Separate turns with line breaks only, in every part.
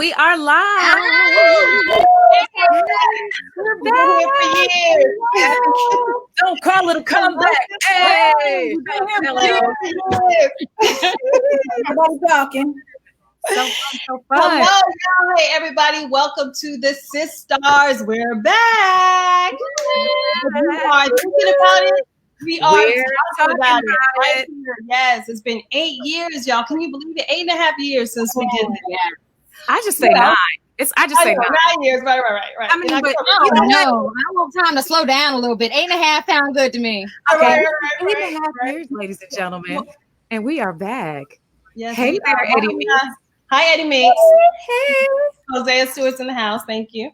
we are live.
We're back for years.
Don't call it a comeback. Hey,
everybody talking.
So fun.
Hello, y'all. Hey, everybody. Welcome to the siSTARS. We're back. We are thinking about it. We are talking about it. Right here. Yes, it's been 8 years, y'all. Can you believe it? 8.5 years since we did that.
I just say 9. I just say 9
years. Right.
I mean, but
you know, I want time to slow down a little bit. 8.5 sound good to me.
Okay, 8.5 years, ladies and gentlemen, and we are back.
Yes,
hey there, Eddie Meeks.
Hi, Eddie Meeks.
Hey.
Hosea Stewart's in the house. Thank you.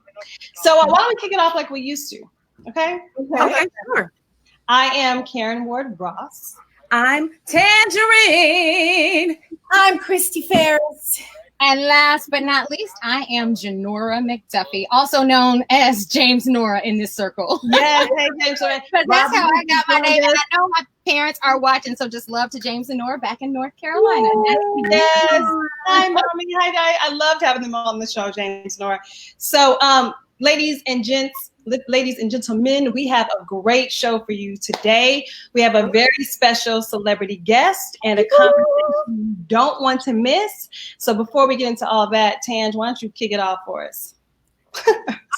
So why don't we kick it off like we used to? Okay,
sure.
I am Karen Ward Ross.
I'm Tangerine.
I'm Christy Ferris. And last but not least, I am Janora McDuffie, also known as James Nora in this circle.
Yes, hey James Nora.
That's how I got my name. And I know my parents are watching, so just love to James and Nora back in North Carolina.
Yes. Hi, Mommy. Hi. I loved having them on the show, James Nora. So, ladies and gentlemen, we have a great show for you today. We have a very special celebrity guest and a conversation you don't want to miss. So before we get into all that, Tange, why don't you kick it off for us?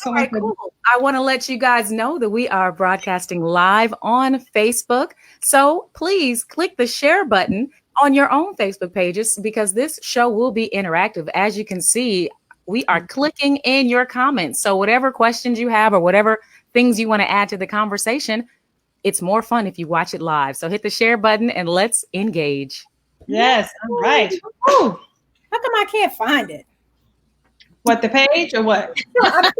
All right, cool. I want to let you guys know that we are broadcasting live on Facebook. So please click the share button on your own Facebook pages because this show will be interactive. As you can see, we are clicking in your comments. So whatever questions you have or whatever things you want to add to the conversation, it's more fun if you watch it live. So hit the share button and let's engage.
Yes. All right.
Ooh, how come I can't find it?
What, the page or what?
I'm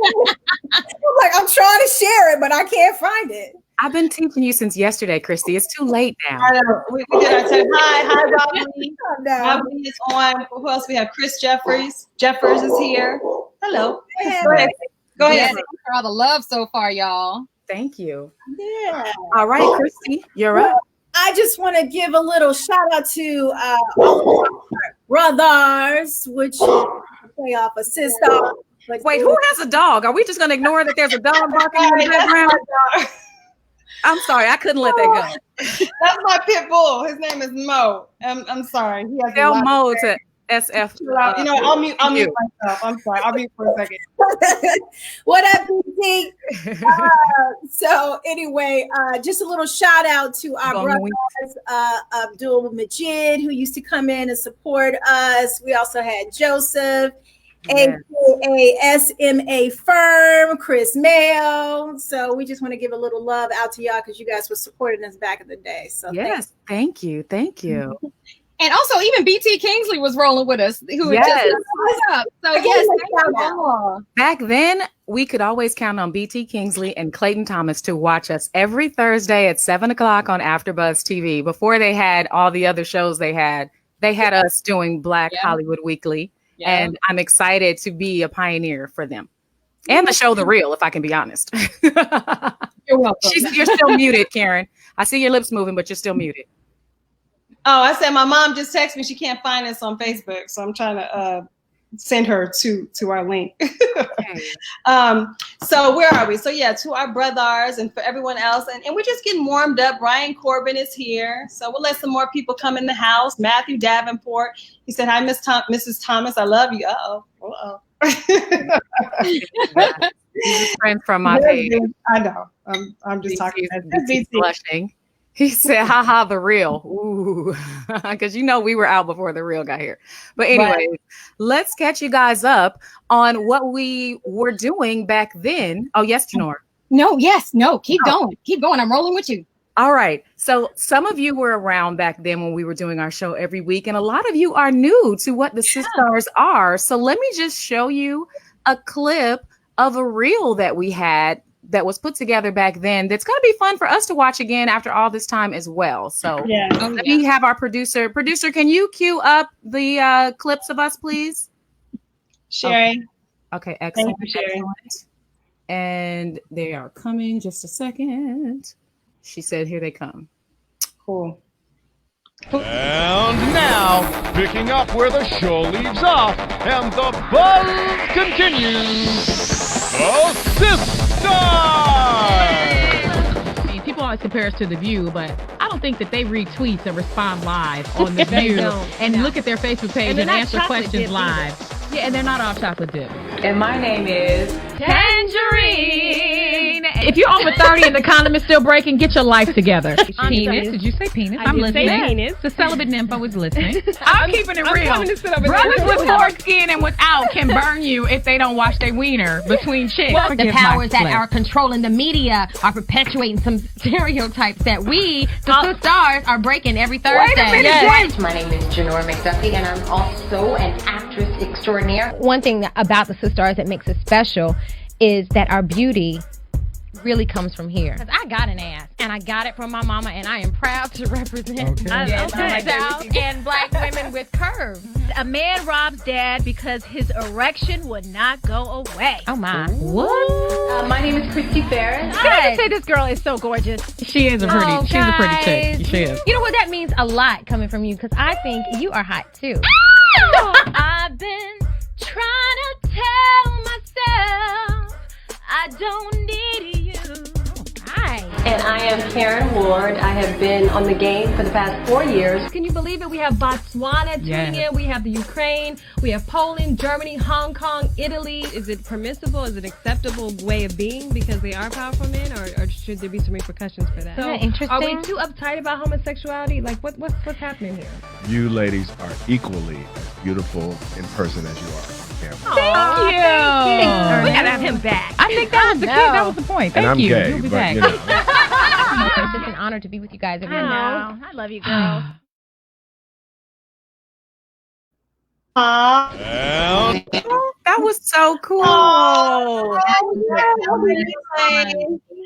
trying to share it, but I can't find it.
I've been teaching you since yesterday, Christy. It's too late now.
I know. We did our time. Hi, Robbie. Robbie is on. Who else? We have Chris Jeffers. Jeffers is here. Hello. Go ahead.
Thanks for all the love so far, y'all.
Thank you.
Yeah.
All right, Christy, you're up.
I just want to give a little shout out to all of our brothers, which play off of siSTARS.
Wait, who has a dog? Are we just going to ignore that there's a dog barking in the background? I'm sorry, I couldn't let that go.
That's my pit bull. His name is Mo. I'm sorry. He has
Tell Mo to SF.
I'll mute myself. I'm sorry. I'll mute for a second.
What up, BT? So anyway, just a little shout out to our brothers, Abdul Majid, who used to come in and support us. We also had Joseph, aka SMA Firm, Chris Mayo. So we just want to give a little love out to y'all because you guys were supporting us back in the day. So
yes, thank you.
And also, even BT Kingsley was rolling with us. Who just up. So yes,
back then we could always count on BT Kingsley and Clayton Thomas to watch us every Thursday at 7:00 on AfterBuzz TV. Before they had all the other shows they had us doing Black Hollywood Weekly. Yeah. And I'm excited to be a pioneer for them and the show The Real, if I can be honest.
You're welcome.
You're still muted, Karen. I see your lips moving, but you're still muted.
Oh, I said my mom just texted me. She can't find us on Facebook, so I'm trying to send her to our link.
Okay.
So where are we? So yeah, to our brothers and for everyone else, and we're just getting warmed up. Brian Corbin is here, so we'll let some more people come in the house. Matthew Davenport, he said, "Hi, Mrs. Thomas, I love you."
He's a friend from my page.
I know. I'm just talking.
He's blushing. He said, haha, The Real. Ooh, because we were out before The Real got here. But anyway, Let's catch you guys up on what we were doing back then. Oh, yes, Janora.
No, keep going. Keep going. I'm rolling with you.
All right. So some of you were around back then when we were doing our show every week, and a lot of you are new to what the siSTARS are. So let me just show you a clip of a reel that we had that was put together back then that's going to be fun for us to watch again after all this time as well. So let me have our producer. Producer, can you cue up the clips of us, please?
Sharing.
Okay, excellent.
Thank you, sharing.
And they are coming. Just a second. She said, here they come.
Cool.
And now, picking up where the show leaves off, and the buzz continues, the siSTARS!
People always compare us to The View, but I don't think that they read tweets and respond live on The View and look at their Facebook page and answer questions live. Yeah, and they're not all chocolate dip.
And my name is
Tangerine. If you're over 30 and the condom is still breaking, get your life together. Penis. Did you say penis? I'm listening. Penis. The celibate nympho is listening. I'm keeping it real. Brothers with foreskin and without can burn you if they don't wash their wiener between chicks.
Well, the powers that are controlling the media are perpetuating some stereotypes that we, the siSTARS, are breaking every Thursday.
Wait a minute, yes. My name is Janora McDuffie, and I'm also an actress extraordinaire.
One thing about the siSTARS that makes us special is that our beauty really comes from here. Because I got an ass, and I got it from my mama, and I am proud to represent the South and black women with curves.
A man robs dad because his erection would not go away.
Oh my.
What? My name is Christy Ferris.
Can I just say this girl is so gorgeous?
She is a pretty, she's a pretty chick. She is.
You know what? That means a lot coming from you, because I think you are hot too.
I've been trying to tell myself I don't need you.
Hi.
And I am Karen Ward. I have been on the game for the past 4 years.
Can you believe it? We have Botswana tuning in. We have the Ukraine. We have Poland, Germany, Hong Kong, Italy.
Is it permissible? Is it an acceptable way of being because they are powerful men, or should there be some repercussions for that?
So, interesting.
Are we too uptight about homosexuality? Like, what's happening here?
You ladies are equally as beautiful in person as you are on camera.
Thank you.
We gotta have him back.
I think that was the key. That was the point. Thank
And I'm
you.
gay,
You'll be
but
back.
you know.
It's just an honor to be with you guys every now.
I love you, girl.
And
That was so cool.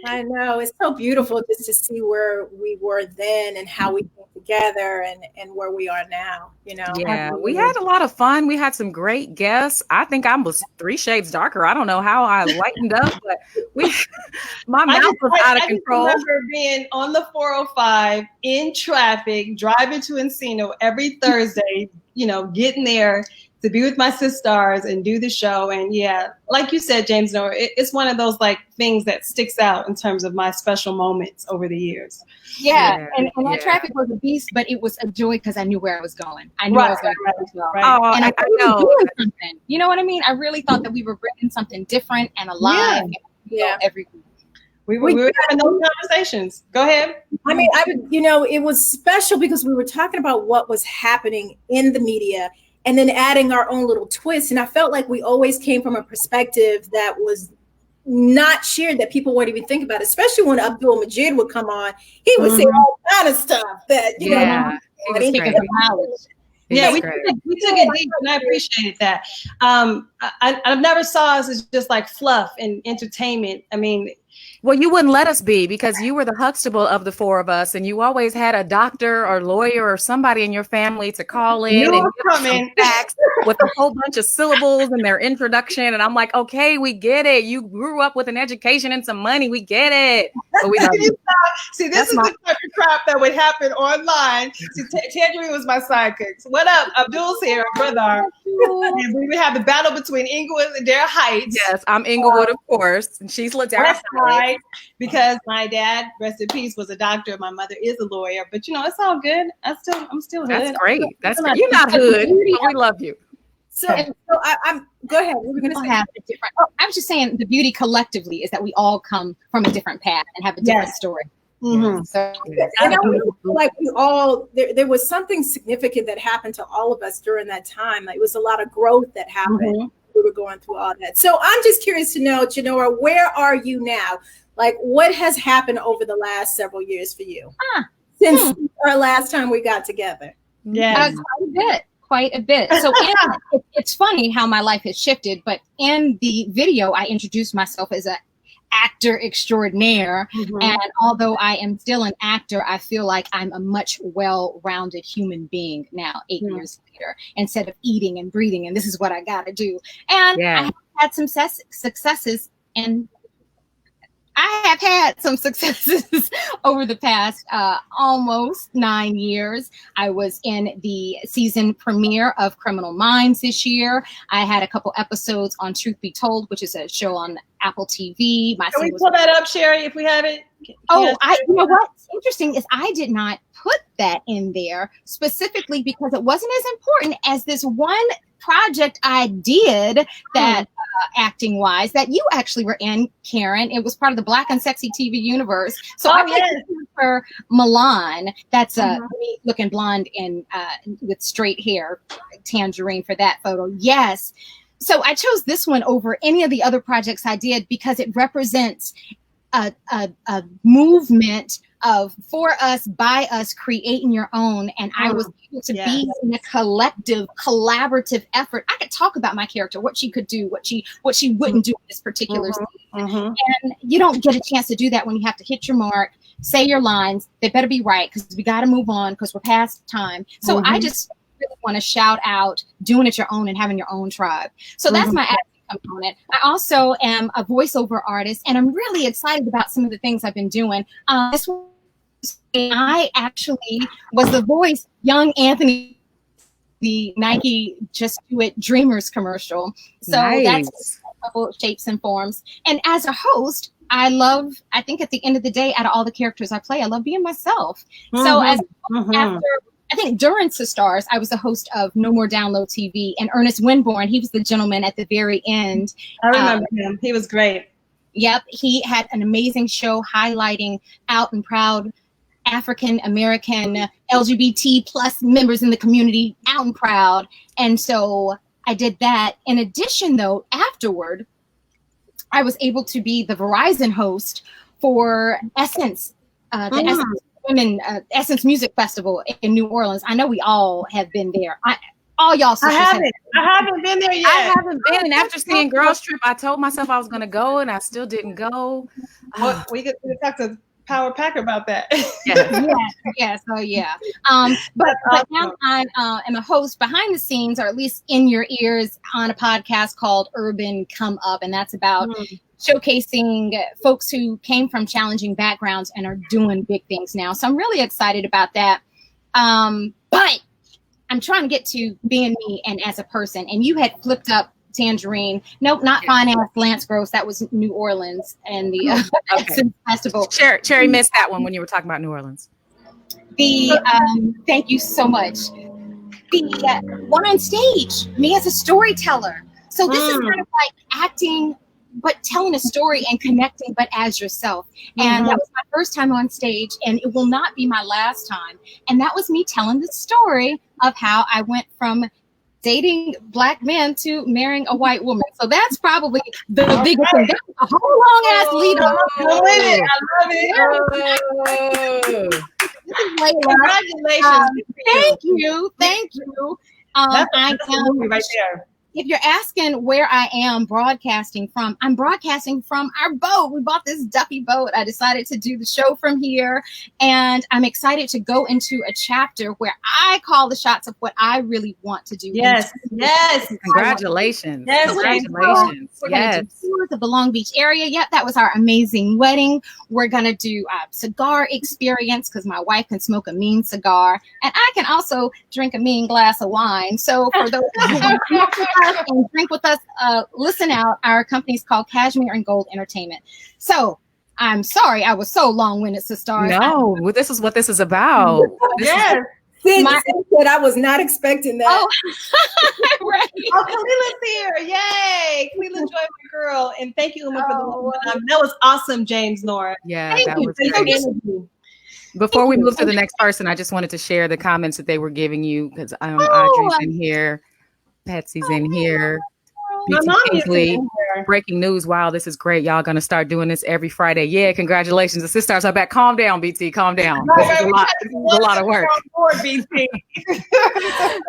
I know, it's so beautiful just to see where we were then and how we came together and where we are now, you know.
Yeah, we had a lot of fun. We had some great guests. I think I was 3 shades darker. I don't know how I lightened up, but my mouth was out of control.
I remember being on the 405 in traffic, driving to Encino every Thursday, you know, getting there to be with my siSTARS and do the show. And yeah, like you said, James Noah, it's one of those like things that sticks out in terms of my special moments over the years.
Yeah. And that traffic was a beast, but it was a joy because I knew where I was going. I knew I was going to go.
Oh,
and
I
know.
know.
Something. You know what I mean? I really thought that we were bringing something different and alive every week.
We were having those conversations. Go ahead.
I mean, you know, it was special because we were talking about what was happening in the media and then adding our own little twist. And I felt like we always came from a perspective that was not shared, that people weren't even thinking about, especially when Abdul Majid would come on. He would say all kind of stuff that, you know.
We took it deep, and I appreciated that. I've never saw us as just like fluff and entertainment. I mean,
well, you wouldn't let us be because you were the Huxtable of the 4 of us, and you always had a doctor or lawyer or somebody in your family to call in and give us some facts with a whole bunch of syllables in their introduction. And I'm like, okay, we get it. You grew up with an education and some money. We get it. But we don't.
See, this is the type of crap that would happen online. See, Tangerine was my sidekick. So what up? Abdul's here, brother. And we would have the battle between Inglewood and Dare Heights.
Yes, I'm Inglewood, of course, and she's Ladera Heights.
Because my dad, rest in peace, was a doctor. My mother is a lawyer, but you know, it's all good. I'm still hood.
That's great. That's great. You're not hood, but we love you.
So I'm go ahead. What were we going to say?
Have a different. Oh, I was just saying the beauty collectively is that we all come from a different path and have a different story.
Mm-hmm. So, and I feel like we all there was something significant that happened to all of us during that time. Like, it was a lot of growth that happened. Mm-hmm. We were going through all that. So I'm just curious to know, Janora, where are you now? Like, what has happened over the last several years for you since our last time we got together?
Yeah, quite a bit. So it's funny how my life has shifted. But in the video, I introduced myself as an actor extraordinaire. Mm-hmm. And although I am still an actor, I feel like I'm a much well-rounded human being now, 8 years later, instead of eating and breathing. And this is what I got to do. And I have had some successes and I have had some successes over the past almost 9 years. I was in the season premiere of Criminal Minds this year. I had a couple episodes on Truth Be Told, which is a show on Apple TV.
Can we pull that up, Sherry, if we have it?
You know what's interesting is I did not put that in there specifically because it wasn't as important as this one project I did that acting wise that you actually were in, Karen. It was part of the Black and Sexy TV universe. So I played for Milan. That's a looking blonde and with straight hair, tangerine for that photo. Yes. So I chose this one over any of the other projects I did because it represents a movement of for us, by us, creating your own. And I was able to be in a collective, collaborative effort. I could talk about my character, what she could do, what she wouldn't do in this particular scene. And you don't get a chance to do that when you have to hit your mark, say your lines. They better be right because we got to move on because we're past time. So I just really want to shout out doing it your own and having your own tribe. So that's my acting component. I also am a voiceover artist, and I'm really excited about some of the things I've been doing. This I actually was the voice young Anthony, the Nike Just Do It Dreamers commercial. So that's a couple of shapes and forms. And as a host, I think at the end of the day, out of all the characters I play, I love being myself. So after, I think during siSTARS, I was the host of No More Download TV, and Ernest Winborn, he was the gentleman at the very end.
I remember him. He was great.
Yep. He had an amazing show highlighting out and proud African-American LGBT plus members in the community, out and proud. And so I did that. In addition, though, afterward, I was able to be the Verizon host for Essence, the Essence Women Essence Music Festival in New Orleans. I know we all have been there. All y'all sisters
I haven't been there yet.
I haven't been. And after seeing Girls Trip, I told myself I was going to go, and I still didn't go.
Well, we could talk to Power Packer about that.
But now I am a host behind the scenes, or at least in your ears, on a podcast called Urban Come Up, and that's about showcasing folks who came from challenging backgrounds and are doing big things now. So I'm really excited about that. But I'm trying to get to being me and as a person. And you had flipped up Tangerine. Nope, not Fine Ass Lance Gross. That was New Orleans and the Essence Festival.
Cherry missed that one when you were talking about New Orleans.
Thank you so much. The one on stage, me as a storyteller. So this is kind of like acting, but telling a story and connecting, but as yourself. And that was my first time on stage, and it will not be my last time. And that was me telling the story of how I went from dating black men to marrying a white woman. So that's probably the biggest thing. That's a whole long ass lead up.
I love it. Congratulations.
Thank you.
That's a movie right there.
If you're asking where I am broadcasting from, I'm broadcasting from our boat. We bought this Duffy boat. I decided to do the show from here, and I'm excited to go into a chapter where I call the shots of what I really want to do.
Yes.
Congratulations.
Yes.
Congratulations.
We're going to do tours of the Long Beach area. Yep, that was our amazing wedding. We're going to do a cigar experience because my wife can smoke a mean cigar, and I can also drink a mean glass of wine. So for those who want to and drink with us, listen out. Our company's called Cashmere and Gold Entertainment. So I'm sorry I was so long-winded, siSTARS.
No, this is what this is about.
Yes.
Said I was not expecting that.
Oh, right.
Oh, Kalila's here. Yay. Kalila enjoyed my girl. And thank you, Uma, for the one. That was awesome, James Nora.
Yeah,
thank
that
you.
was great. Before we move to the next person, I just wanted to share the comments that they were giving you because Audrey's in here. Patsy's in here. BT Kingsley, breaking news. Wow, this is great. Y'all gonna start doing this every Friday. Yeah, congratulations. The siSTARS are back. Calm down, BT. Calm down. This is a lot of work. This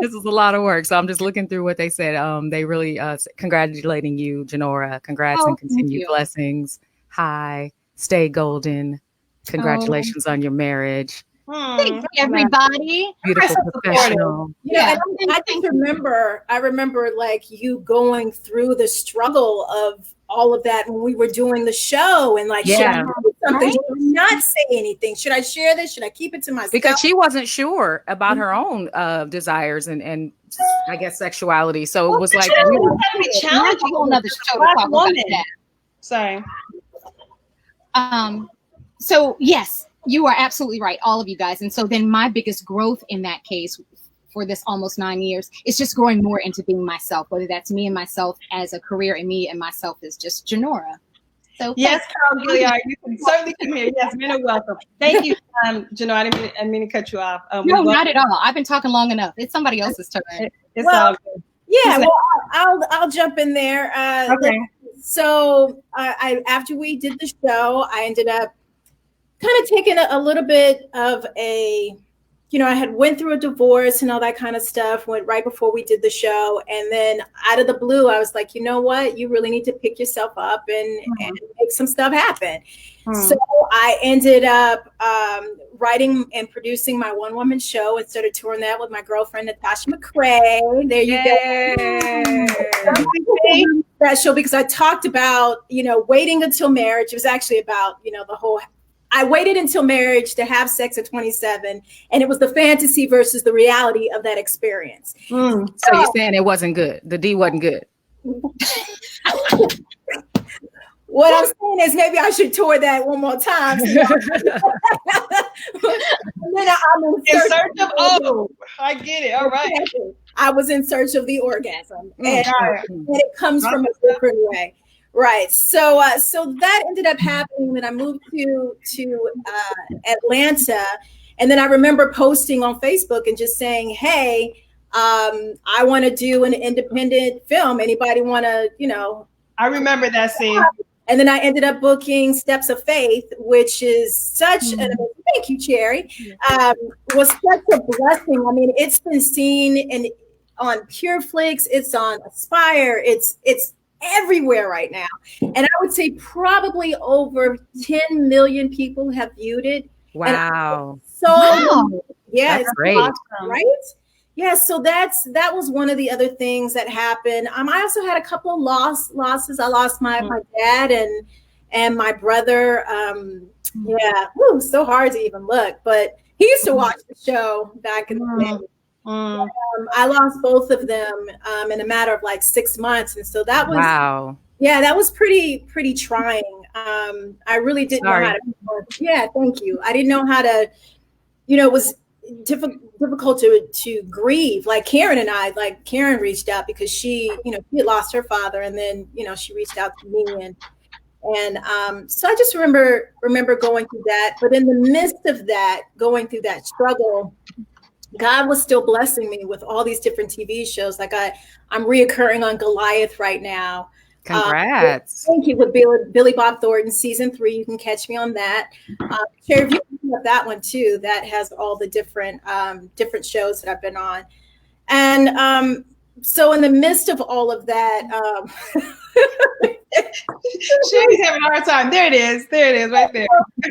is a lot of work. So I'm just looking through what they said. They really congratulating you, Janora. Congrats and continued blessings. Hi, stay golden. Congratulations on your marriage.
Thank you, everybody.
Beautiful professional.
Yeah, I remember like you going through the struggle of all of that when we were doing the show, and like, should I do something? Should I not say anything? Should I share this? Should I keep it to myself?
Because she wasn't sure about her own desires and I guess sexuality. So it was like
challenging. A whole nother show to talk about that.
Sorry.
So yes, you are absolutely right, all of you guys. And so then my biggest growth in that case for this almost 9 years is just growing more into being myself, whether that's me and myself as a career and me and myself is just Janora. So
yes, Carl Gilliard, you can certainly come here. Yes, men are welcome. Thank you, Janora. I didn't mean to cut you off.
No, not at all. I've been talking long enough. It's somebody else's turn.
It's all good.
Yeah, well, I'll jump in there.
Okay.
So I after we did the show, I ended up kind of taking a little bit of a, I had went through a divorce and all that kind of stuff, went right before we did the show. And then out of the blue, I was like, you know what? You really need to pick yourself up and make some stuff happen. So I ended up writing and producing my one-woman show and started touring that with my girlfriend, Natasha McCrae. There you go. Special because I talked about, waiting until marriage. It was actually about, the whole I waited until marriage to have sex at 27, and it was the fantasy versus the reality of that experience.
So you're saying it wasn't good. The D wasn't good.
What I'm saying is maybe I should tour that one more time. And then I'm
in search of, I get it. All right.
I was in search of the orgasm, and it comes from a different way. Right. So that ended up happening when I moved to Atlanta. And then I remember posting on Facebook and just saying, hey, I want to do an independent film. Anybody want to,
I remember that scene.
And then I ended up booking Steps of Faith, which is such an amazing, thank you, Cherry, was such a blessing. I mean, it's been seen on PureFlix, it's on Aspire, it's everywhere right now. And I would say probably over 10 million people have viewed it.
Wow.
Yeah,
that's great.
Awesome, right? Yeah, so that was one of the other things that happened. I also had a couple of losses. I lost my dad and my brother. So hard to even look, but he used to watch the show back in the day. I lost both of them in a matter of like 6 months, and so that was that was pretty trying. I really didn't know how to. Yeah, thank you. I didn't know how to. It was difficult to grieve. Like Karen and I, Karen reached out because she had lost her father, and then she reached out to me, and so I just remember going through that. But in the midst of that, going through that struggle, God was still blessing me with all these different TV shows. Like I'm reoccurring on Goliath right now.
Congrats.
Thank you. With Billy Bob Thornton, season 3. You can catch me on that. Share you have that one too. That has all the different shows that I've been on. And so in the midst of all of that,
Sherry's having a hard time. There it is right there.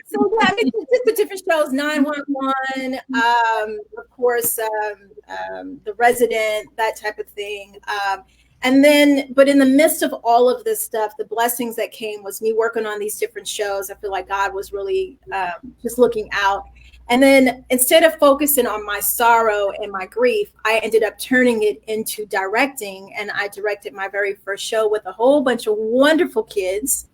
So just the different shows, 911, of course, The Resident, that type of thing. But in the midst of all of this stuff, the blessings that came was me working on these different shows. I feel like God was really just looking out. And then instead of focusing on my sorrow and my grief, I ended up turning it into directing. And I directed my very first show with a whole bunch of wonderful kids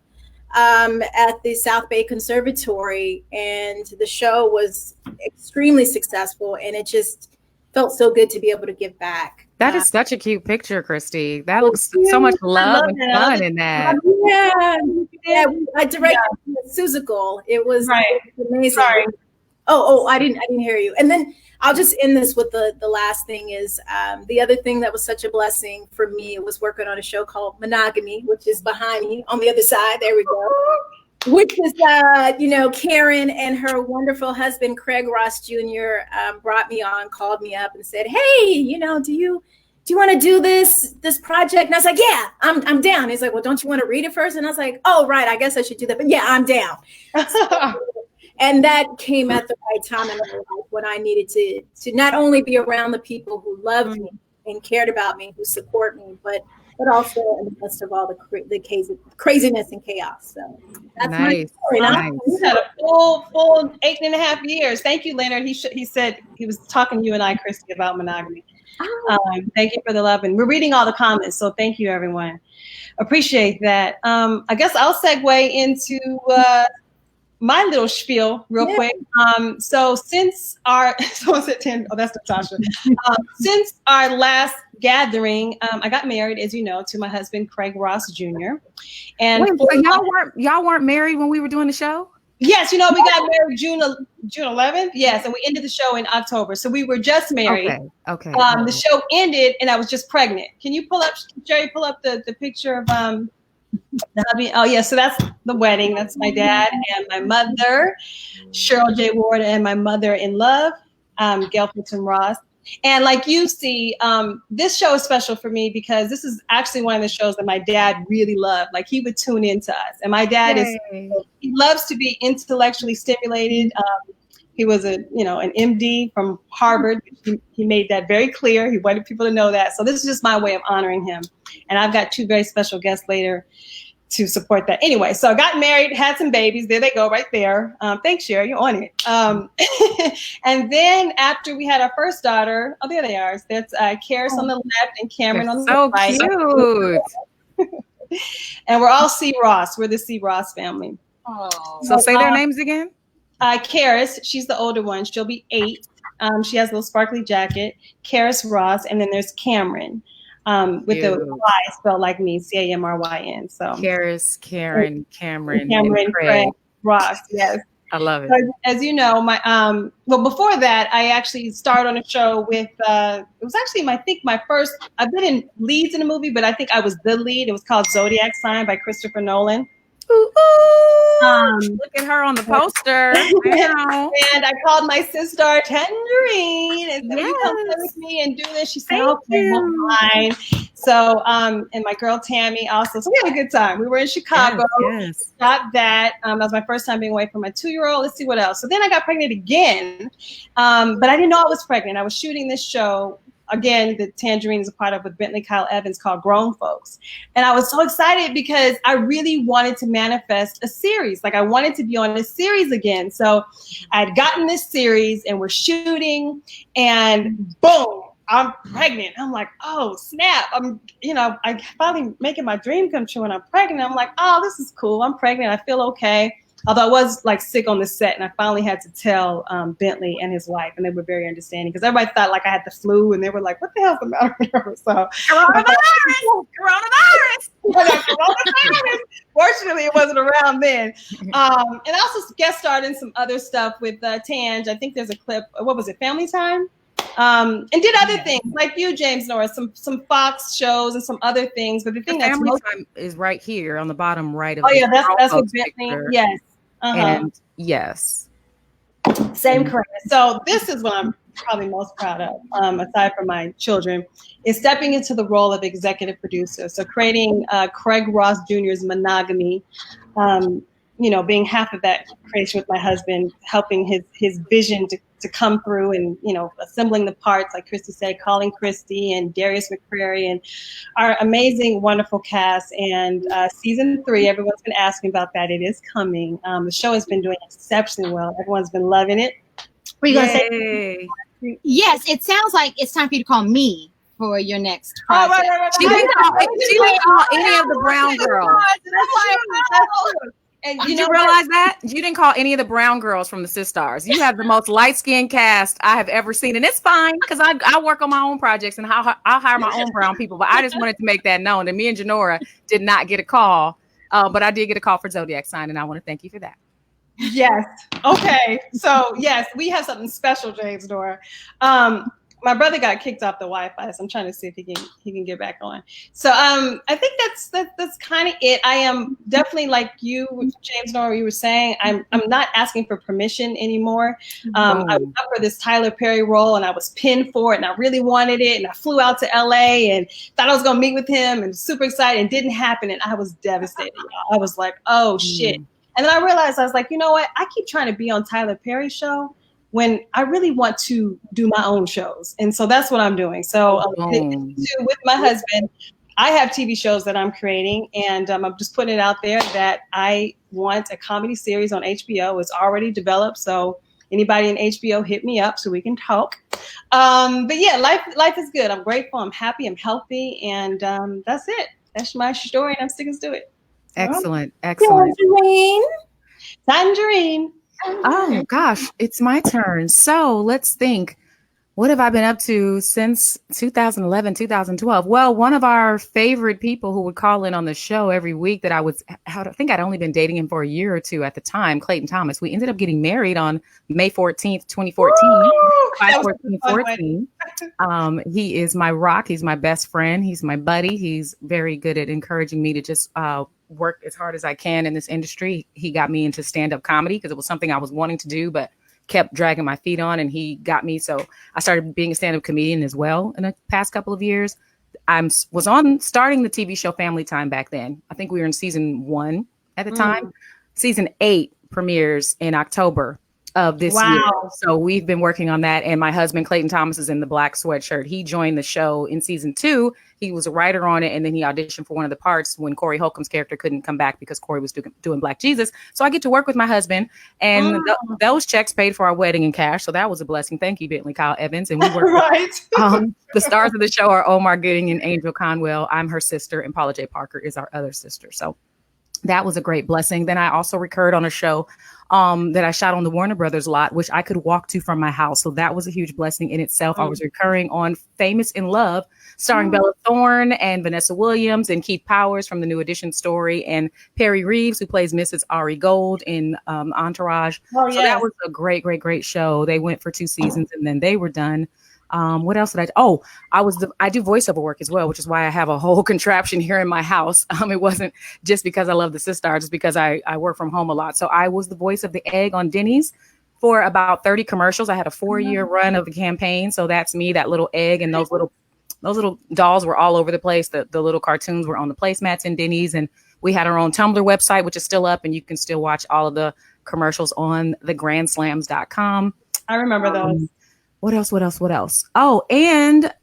at the South Bay Conservatory. And the show was extremely successful. And it just felt so good to be able to give back.
That is such a cute picture, Christy. That looks so much love and fun in that.
Yeah. I directed Susical. It was amazing.
Sorry.
Oh, I didn't hear you. And then I'll just end this with the last thing is the other thing that was such a blessing for me was working on a show called Monogamy, which is behind me on the other side. There we go. Which is, Karen and her wonderful husband, Craig Ross Jr. Brought me on, called me up and said, hey, do you want to do this project? And I was like, yeah, I'm down. He's like, well, don't you want to read it first? And I was like, oh, right, I guess I should do that. But yeah, I'm down. And that came at the right time in my life when I needed to not only be around the people who loved me and cared about me, who support me, but also in the midst of all the craziness and chaos. So that's my story.
Nice. He's had a full 8.5 years. Thank you, Leonard. He said he was talking to you and I, Christy, about monogamy. Thank you for the love, and we're reading all the comments, so thank you, everyone. Appreciate that. I guess I'll segue into my little spiel real quick. So since our someone said 10, oh, that's Natasha. Since our last gathering, I got married, as you know, to my husband Craig Ross Jr. And
wait, so y'all weren't married when we were doing the show?
Yes, we got married June 11th. Yes, and we ended the show in October. So we were just married.
Okay.
The show ended, and I was just pregnant. Can you pull up the picture of the hubby? Oh yeah, so that's the wedding. That's my dad and my mother, Cheryl J. Ward, and my mother-in-law, Gail Fulton Ross. And like you see, this show is special for me because this is actually one of the shows that my dad really loved. Like he would tune into us, and my dad he loves to be intellectually stimulated. He was an MD from Harvard. He made that very clear. He wanted people to know that. So this is just my way of honoring him. And I've got two very special guests later to support that. Anyway, so I got married, had some babies. There they go right there. Thanks, Sherry. You're on it. And then after we had our first daughter, oh, there they are. That's Karis on the left and Cameron on the right.
So cute.
And we're all C. Ross. We're the C. Ross family.
Oh. So say their names again.
Karis, she's the older one. She'll be 8. She has a little sparkly jacket. Karis Ross. And then there's Cameron. With the Y spelled like me, Camryn. So
Karis, Karen, Cameron,
Craig Ross. Yes,
I love it.
So, as you know, my well, before that, I actually starred on a show with. It was actually my first. I've been in leads in a movie, but I think I was the lead. It was called Zodiac Sign by Christopher Nolan.
Ooh, look at her on the poster.
And I called my sister Tangerine and said, "Will you come play with me and do this?" She said, "Okay, fine." So, and my girl Tammy also. So we had a good time. We were in Chicago.
Yes.
Shot that. That was my first time being away from my 2-year-old. Let's see what else. So then I got pregnant again, but I didn't know I was pregnant. I was shooting this show. Again, the Tangerine is a part of with Bentley Kyle Evans called Grown Folks. And I was so excited because I really wanted to manifest a series. Like I wanted to be on a series again. So I had gotten this series and we're shooting and boom, I'm pregnant. I'm like, oh snap. I'm finally making my dream come true and I'm pregnant. I'm like, oh, this is cool. I'm pregnant. I feel okay. Although I was like sick on the set and I finally had to tell Bentley and his wife, and they were very understanding because everybody thought like I had the flu and they were like, what the hell's the matter with her? So coronavirus. Fortunately, it wasn't around then. And I also guest starred in some other stuff with Tange. I think there's a clip. What was it? Family Time. And did other things like you, James Norris, some Fox shows and some other things. But the thing that's
Family Time is right here on the bottom right of.
Oh yeah, that's what Bentley. Yes.
And yes,
same correct. So this is what I'm probably most proud of, aside from my children, is stepping into the role of executive producer. So creating Craig Ross Jr.'s Monogamy. Being half of that creation with my husband, helping his vision to come through and, assembling the parts, like Christy said, calling Christy and Darius McCrary and our amazing, wonderful cast. And season 3, everyone's been asking about that. It is coming. The show has been doing exceptionally well. Everyone's been loving it.
What are you going to say? Yes, it sounds like it's time for you to call me for your next project.
Oh, right. She didn't call any of the Brown girls. And did you realize that? You didn't call any of the brown girls from the siSTARS. You have the most light-skinned cast I have ever seen. And it's fine because I work on my own projects and I'll hire my own brown people. But I just wanted to make that known that me and Janora did not get a call. But I did get a call for Zodiac Sign, and I want to thank you for that.
Yes. Okay. So, yes, we have something special, James Nora. My brother got kicked off the Wi-Fi, so I'm trying to see if he can get back on. So I think that's kind of it. I am definitely like you, James Nora, you were saying, I'm not asking for permission anymore. I was up for this Tyler Perry role and I was pinned for it and I really wanted it. And I flew out to LA and thought I was going to meet with him and super excited, and didn't happen. And I was devastated. I was like, oh shit. And then I realized, I was like, you know what? I keep trying to be on Tyler Perry's show. when I really want to do my own shows. And so that's what I'm doing. So with my husband, I have TV shows that I'm creating, and I'm just putting it out there that I want a comedy series on HBO. It's already developed, so anybody in HBO, hit me up so we can talk. But yeah, life is good. I'm grateful. I'm happy. I'm healthy, and that's it. That's my story, and I'm sticking to it.
Excellent, excellent.
Tangerine.
Oh gosh, it's my turn. So let's think. What have I been up to since 2011, 2012? Well, one of our favorite people who would call in on the show every week that I think I'd only been dating him for a year or two at the time, Clayton Thomas. We ended up getting married on May 14th, 2014. 5/14/14. He is my rock. He's my best friend. He's my buddy. He's very good at encouraging me to just work as hard as I can in this industry. He got me into stand-up comedy because it was something I was wanting to do, but kept dragging my feet on, and he got me. So I started being a stand-up comedian as well in the past couple of years. I was starting the TV show Family Time back then. I think we were in season 1 at the time. Season 8 premieres in October of this year. So we've been working on that. And my husband, Clayton Thomas, is in the black sweatshirt. He joined the show in season 2. He was a writer on it. And then he auditioned for one of the parts when Corey Holcomb's character couldn't come back because Corey was doing Black Jesus. So I get to work with my husband, and those checks paid for our wedding in cash. So that was a blessing. Thank you, Bentley Kyle Evans. And we work the stars of the show are Omar Gooding and Angel Conwell. I'm her sister, and Paula J. Parker is our other sister. So that was a great blessing. Then I also recurred on a show that I shot on the Warner Brothers lot, which I could walk to from my house. So that was a huge blessing in itself. I was recurring on Famous in Love, starring Bella Thorne and Vanessa Williams and Keith Powers from the New Edition story, and Perry Reeves, who plays Mrs. Ari Gold in Entourage. So that was a great, great, great show. They went for 2 seasons and then they were done. What else did I do? Oh, I do voiceover work as well, which is why I have a whole contraption here in my house. It wasn't just because I love the siSTARS, it's because I work from home a lot. So I was the voice of the egg on Denny's for about 30 commercials. I had a 4-year run of the campaign. So that's me, that little egg, and those little dolls were all over the place. The little cartoons were on the placemats in Denny's, and we had our own Tumblr website, which is still up, and you can still watch all of the commercials on thegranslams.com.
I remember those.
What else? Oh, and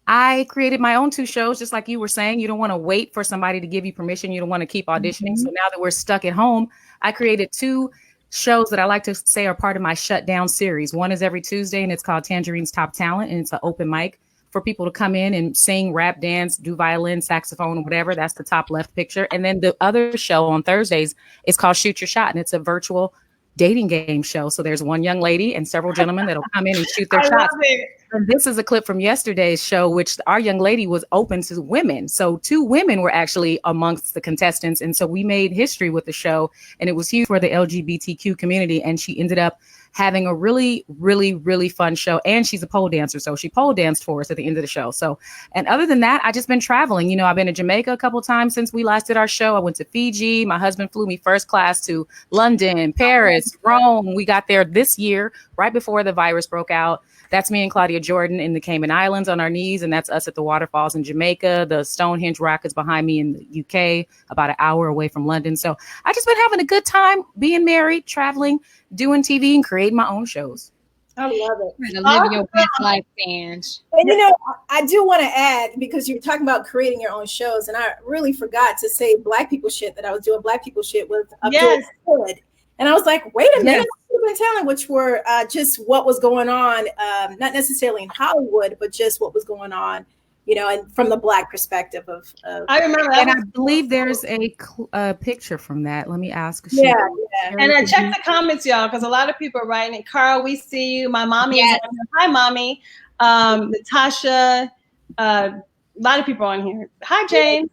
I created my own 2 shows, just like you were saying. You don't want to wait for somebody to give you permission. You don't want to keep auditioning. So now that we're stuck at home, I created 2 shows that I like to say are part of my shutdown series. One is every Tuesday, and it's called Tangerine's Top Talent, and it's an open mic for people to come in and sing, rap, dance, do violin, saxophone, whatever. That's the top left picture. And then the other show on Thursdays is called Shoot Your Shot, and it's a virtual dating game show. So there's one young lady and several gentlemen that'll come in and shoot their shots. And this is a clip from yesterday's show, which our young lady was open to women. So 2 women were actually amongst the contestants. And so we made history with the show, and it was huge for the LGBTQ community. And she ended up having a really, really, really fun show. And she's a pole dancer. So she pole danced for us at the end of the show. So, and other than that, I just been traveling. You know, I've been to Jamaica a couple of times since we last did our show. I went to Fiji. My husband flew me first class to London, Paris, Rome. We got there this year, right before the virus broke out. That's me and Claudia Jordan in the Cayman Islands on our knees. And that's us at the waterfalls in Jamaica. The Stonehenge Rock is behind me in the UK, about an hour away from London. So I just been having a good time being married, traveling, doing TV, and creating my own shows.
I love it.
Live your best life, Ange.
And you know, I do want to add, because you're talking about creating your own shows, and I really forgot to say Black people shit, that I was doing Black people shit with Abdul Hood. And I was like, wait a minute, been telling, which were just what was going on, not necessarily in Hollywood, but just what was going on, you know, and from the Black perspective of
I remember that.
And I believe there's a picture from that. Let me ask.
Yeah.
And I checked the comments, y'all, because a lot of people are writing it. Carl, we see you. My mommy is on here. Hi, mommy. Natasha, a lot of people on here. Hi, Jane.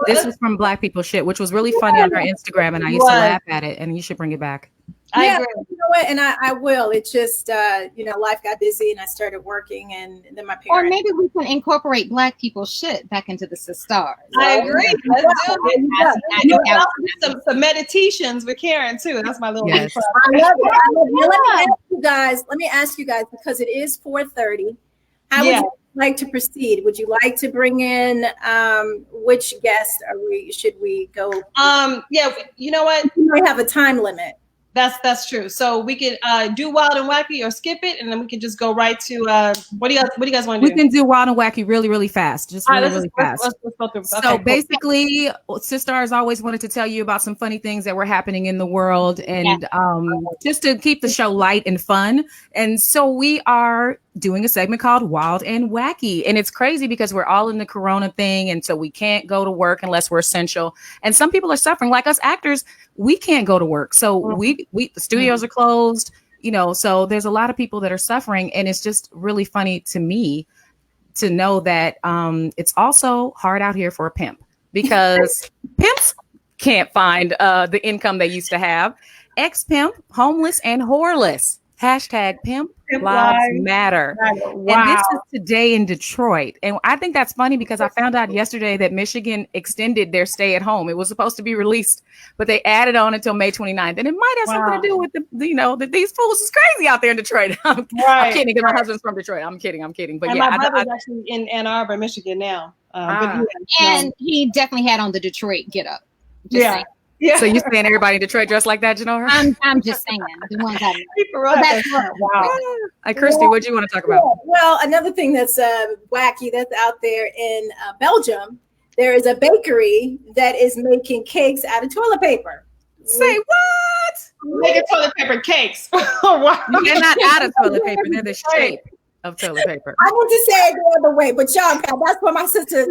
This was from Black People Shit, which was really funny on our Instagram, and I used to laugh at it, and you should bring it back.
I agree. You know what? And I will. It's just, you know, life got busy and I started working, and then my parents.
Or maybe we can incorporate Black people shit back into the siSTARS.
I agree. Let's do it. Some meditations with Karen too. That's my little.
Yes. I love it. Let me ask you guys, because it is 4:30. How would you like to proceed? Would you like to bring in which guest should we go?
Yeah, you know what?
We might have a time limit.
That's true. So we could do Wild and Wacky or skip it, and then we can just go right to what do you guys want to do?
We can do Wild and Wacky really fast, just really fast.
Let's go through.
So basically, siSTARS always wanted to tell you about some funny things that were happening in the world, and just to keep the show light and fun. And so we are doing a segment called Wild and Wacky, and it's crazy because we're all in the Corona thing, and so we can't go to work unless we're essential. And some people are suffering, like us actors. We can't go to work, so the studios are closed. So there's a lot of people that are suffering, and it's just really funny to me to know that it's also hard out here for a pimp, because pimps can't find the income they used to have. Ex-pimp, homeless, and whoreless. Hashtag pimp lives matter. Wow. And this is today in Detroit. And I think that's funny because I found out yesterday that Michigan extended their stay at home. It was supposed to be released, but they added on until May 29th. And it might have something to do with that these fools is crazy out there in Detroit. I'm kidding, because my husband's from Detroit. I'm kidding. But
and my brother's actually in Ann Arbor, Michigan now.
And he definitly had on the Detroit get up.
Yeah.
So you saying everybody in Detroit dressed like that, Janora?
I'm just saying. The ones
wow.
Hey, Christy, what do you want to talk about?
Well, another thing that's wacky that's out there in Belgium, there is a bakery that is making cakes out of toilet paper.
Say what?
Making toilet paper cakes. Wow.
They're not out of toilet paper. They're the shape of toilet paper.
I want to say it the other way, but y'all, that's where my sister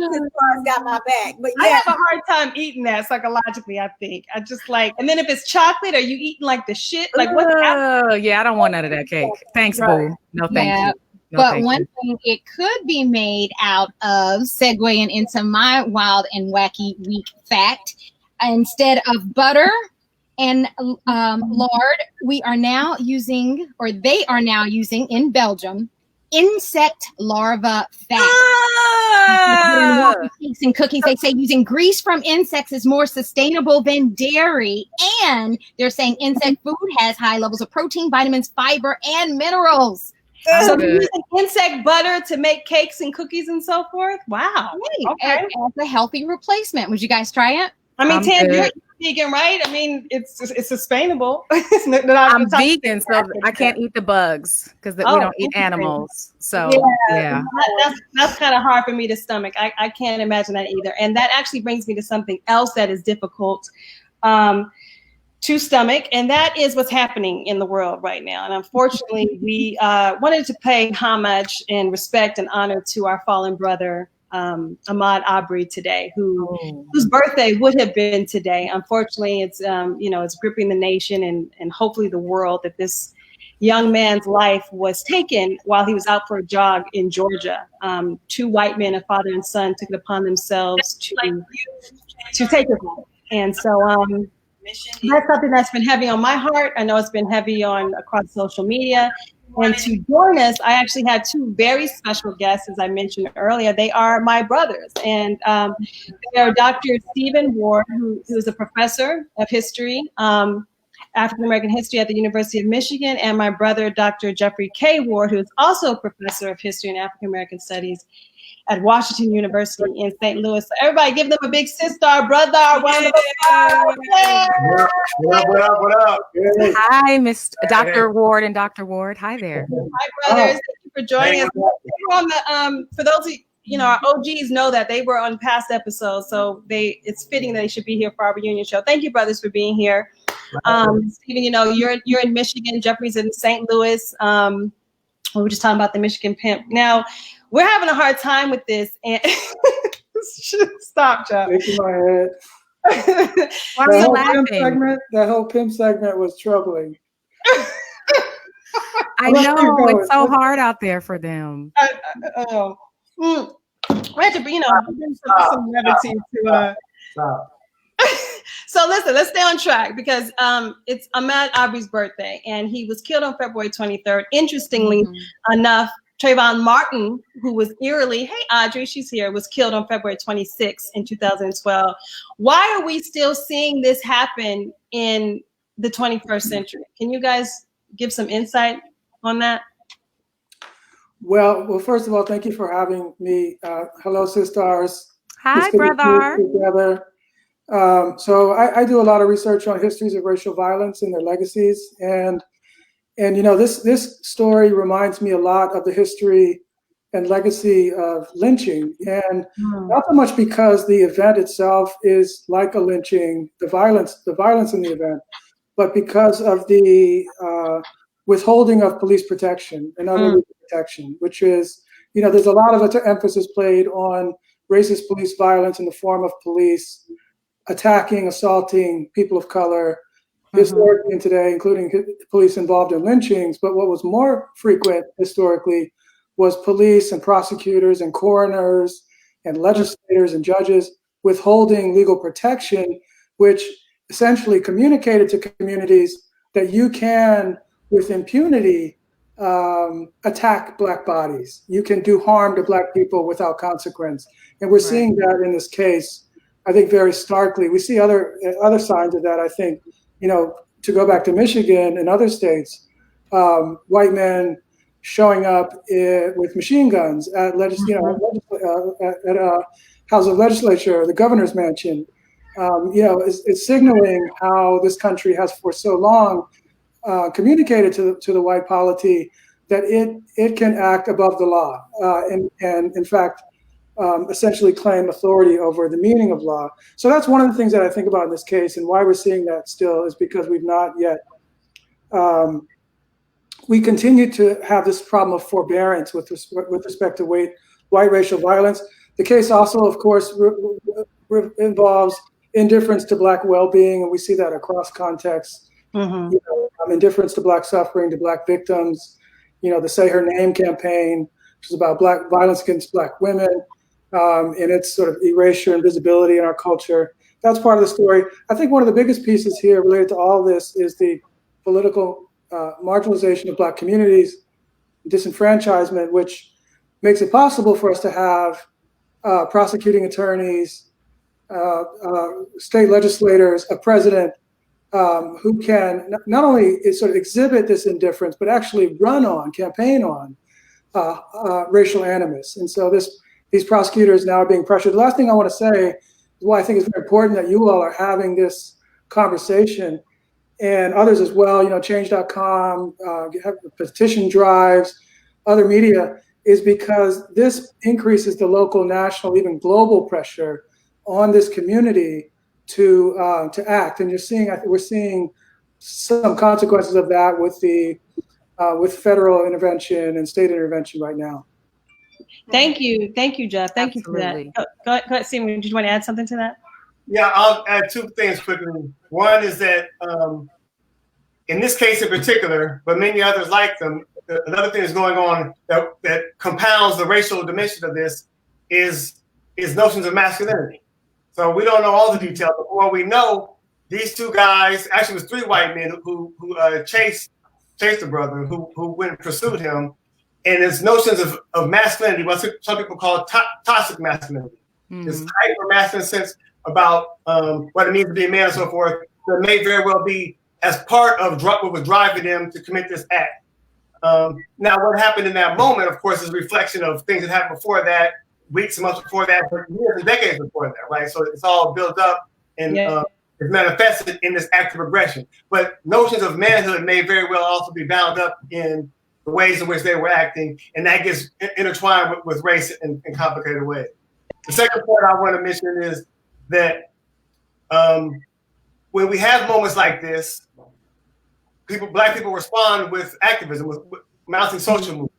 got my back. But
I have a hard time eating that psychologically. I think I just like, and then if it's chocolate, are you eating like the shit? Like what's happening?
Yeah, I don't want none of that cake. Thanks, boo. No, thank you. No,
but one thing it could be made out of, segueing into my wild and wacky week fact, instead of butter and lard, we are now using, or they are now using in Belgium, insect larva fat. Cakes and cookies. They say using grease from insects is more sustainable than dairy, and they're saying insect food has high levels of protein, vitamins, fiber, and minerals.
So they're using insect butter to make cakes and cookies and so forth. Wow.
As a healthy replacement. Would you guys try it?
I mean, Tam, you're vegan, right? I mean, it's sustainable.
I'm vegan, so I can't eat the bugs because we don't eat animals. So yeah.
That's kind of hard for me to stomach. I can't imagine that either. And that actually brings me to something else that is difficult to stomach, and that is what's happening in the world right now. And unfortunately, we wanted to pay homage and respect and honor to our fallen brother, Ahmaud Arbery today, whose birthday would have been today. Unfortunately, it's it's gripping the nation and hopefully the world that this young man's life was taken while he was out for a jog in Georgia. Two white men, a father and son, took it upon themselves to take it home. And so that's something that's been heavy on my heart. I know it's been heavy across social media. And to join us, I actually had two very special guests, as I mentioned earlier. They are my brothers, and they are Dr. Stephen Ward, who is a professor of history, African American history at the University of Michigan, and my brother, Dr. Jeffrey K. Ward, who is also a professor of history and African American studies at Washington University in St. Louis. So everybody give them a big siSTAR brother. Round of applause.
What up?
Hi, Miss Dr. Ward and Dr. Ward. Hi there.
Hi, brothers. Thank you for joining us. On the, for those of our OGs know that they were on past episodes, so it's fitting that they should be here for our reunion show. Thank you, brothers, for being here. Stephen, you're in Michigan. Jeffrey's in St. Louis. We were just talking about the Michigan pimp. Now, we're having a hard time with this. And stop, Jeff.
Shaking my head.
Why are you laughing?
That whole pimp segment was troubling.
I know. It's so hard out there for them.
We have to be, some levity to.
Stop.
So listen, let's stay on track because it's Ahmaud Arbery's birthday, and he was killed on February 23rd. Interestingly enough, Trayvon Martin, who was eerily, hey Audrey, she's here, was killed on February 26th in 2012. Why are we still seeing this happen in the 21st century? Can you guys give some insight on that?
Well, first of all, thank you for having me. Hello, siSTARS.
Hi, brother.
Together. So I do a lot of research on histories of racial violence and their legacies, and this story reminds me a lot of the history and legacy of lynching, and not so much because the event itself is like a lynching, the violence in the event, but because of the withholding of police protection and other legal protection, which is, there's a lot of emphasis played on racist police violence in the form of police attacking, assaulting people of color, historically and today, including police involved in lynchings. But what was more frequent historically was police and prosecutors and coroners and legislators and judges withholding legal protection, which essentially communicated to communities that you can, with impunity, attack Black bodies. You can do harm to Black people without consequence. And we're seeing that in this case, I think, very starkly. We see other signs of that, I think, to go back to Michigan and other states, white men showing up with machine guns at House of Legislature, the governor's mansion, is signaling how this country has for so long communicated to the white polity that it can act above the law and in fact essentially claim authority over the meaning of law. So that's one of the things that I think about in this case, and why we're seeing that still is because we've not yet we continue to have this problem of forbearance with respect to white racial violence. The case also, of course, involves indifference to Black well-being, and we see that across contexts. Indifference to Black suffering, to Black victims. The Say Her Name campaign, which is about Black violence against Black women, and its sort of erasure and visibility in our culture. That's part of the story. I think one of the biggest pieces here related to all of this is the political marginalization of Black communities, disenfranchisement, which makes it possible for us to have prosecuting attorneys, state legislators, a president who can not only sort of exhibit this indifference, but actually campaign on racial animus. And so these prosecutors now are being pressured. The last thing I want to say is why I think it's very important that you all are having this conversation, and others as well, change.com, petition drives, other media, is because this increases the local, national, even global pressure on this community to act. And we're seeing some consequences of that with federal intervention and state intervention right now.
Thank you, Jeff. Thank you for that. Go ahead, Simon. Did you want to add something to that?
Yeah, I'll add two things quickly. One is that in this case in particular, but many others like them, another thing that's going on that compounds the racial dimension of this is notions of masculinity. So we don't know all the details, but what we know, these two guys, actually it was three white men who chased the brother, who went and pursued him, and it's notions of masculinity, what some people call toxic masculinity. This hyper masculine sense about what it means to be a man and so forth, that may very well be as part of what was driving them to commit this act. Now, what happened in that moment, of course, is a reflection of things that happened before that, weeks and months before that, but years and decades before that, right? So it's all built up and it's manifested in this active aggression. But notions of manhood may very well also be bound up in the ways in which they were acting, and that gets intertwined with race in complicated ways. The second point I want to mention is that when we have moments like this, Black people respond with activism, with mounting social movements.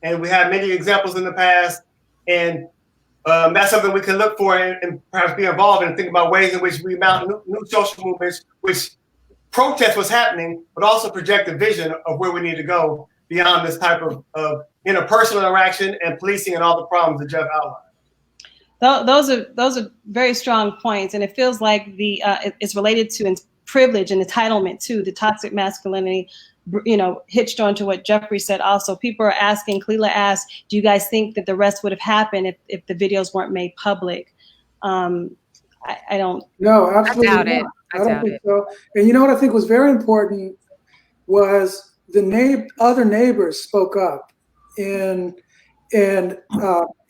And we have many examples in the past, and that's something we can look for and perhaps be involved in and think about ways in which we mount new social movements, which protest what's happening, but also project a vision of where we need to go beyond this type of interpersonal interaction and policing and all the problems that Jeff outlined.
Those are very strong points, and it feels like it's related to privilege and entitlement too, the toxic masculinity, hitched onto what Jeffrey said. Also, people are asking. Kalila asked, "Do you guys think that the rest would have happened if the videos weren't made public?" I don't.
No, absolutely.
I doubt it.
So. And what I think was very important was the other neighbors spoke up and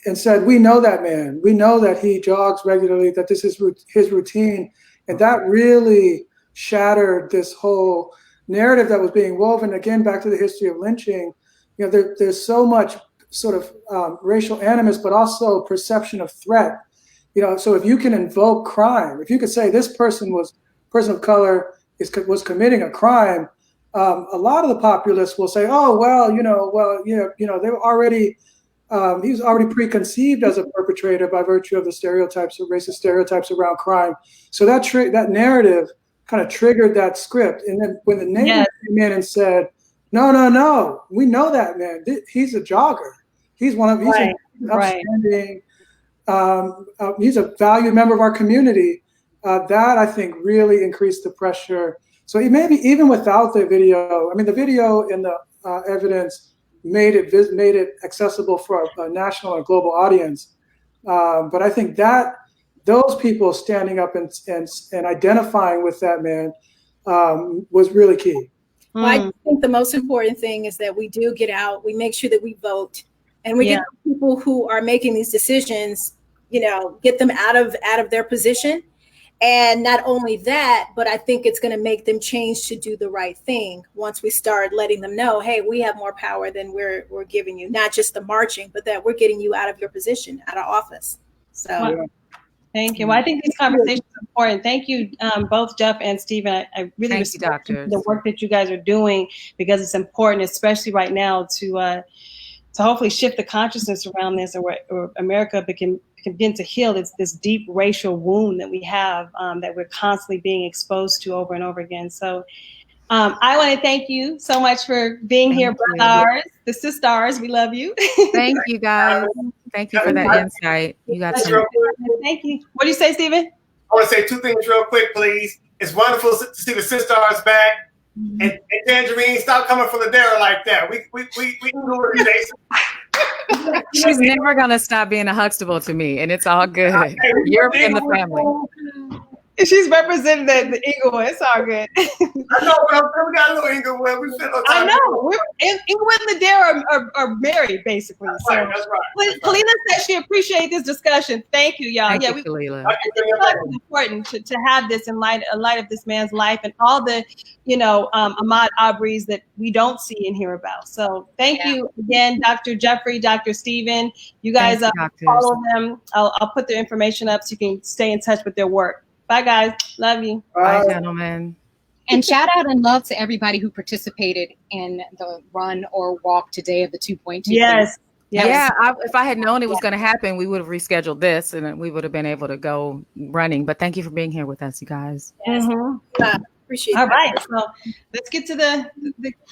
and said, we know that man. We know that he jogs regularly, that this is his routine. And that really shattered this whole narrative that was being woven. Again, back to the history of lynching, there's so much sort of racial animus, but also perception of threat. So if you can invoke crime, if you could say this person of color was committing a crime, a lot of the populace will say, oh, well, they were already, he was already preconceived as a perpetrator by virtue of the stereotypes or racist stereotypes around crime. So that narrative kind of triggered that script. And then when the neighbor came in and said, no, we know that man. He's a jogger. He's upstanding. He's a valued member of our community. That I think really increased the pressure. So maybe even without the video, the video and the evidence made it accessible for a national and global audience. But I think that those people standing up and identifying with that man was really key.
Well, I think the most important thing is that we do get out, we make sure that we vote, and we get people who are making these decisions, get them out of their position. And not only that, but I think it's going to make them change to do the right thing once we start letting them know, hey, we have more power than we're giving you, not just the marching, but that we're getting you out of your position, out of office. So
thank you. Well, I think these conversations are important. Thank you, both Jeff and Stephen. I really respect the work that you guys are doing, because it's important, especially right now, to hopefully shift the consciousness around this, or America can begin to heal this deep racial wound that we have, that we're constantly being exposed to over and over again. So I want to thank you so much for being here, brothers, the siSTARS. We love you.
Thank you, guys. Thank you for that insight. You got some.
Thank you. What do you say, Stephen?
I want to say two things real quick, please. It's wonderful to see the siSTARS back. And Tangerine, stop coming for Ladera like that. We know it, Jason.
She's never gonna stop being a Huxtable to me, and it's all good. You're in the family.
She's representing the Inglewood. It's all good.
I know, but we got a little Inglewood. We spent no time.
I know. Inglewood and Ladera are married, basically.
That's right. That's right.
Kalila said she appreciated this discussion. Thank you, y'all.
Thank you, Kalila.
It's important to have this in light of this man's life and all the, Ahmaud Arbery's that we don't see and hear about. So thank you again, Dr. Jeffrey, Dr. Stephen. You guys follow them. I'll put their information up so you can stay in touch with their work. Bye, guys. Love you.
Bye, gentlemen.
And shout out and love to everybody who participated in the run or walk today of the 2.2.
Yes.
Yeah, if I had known it was going to happen, we would have rescheduled this and we would have been able to go running. But thank you for being here with us, you guys.
Yes. Appreciate it.
All right. So let's get to the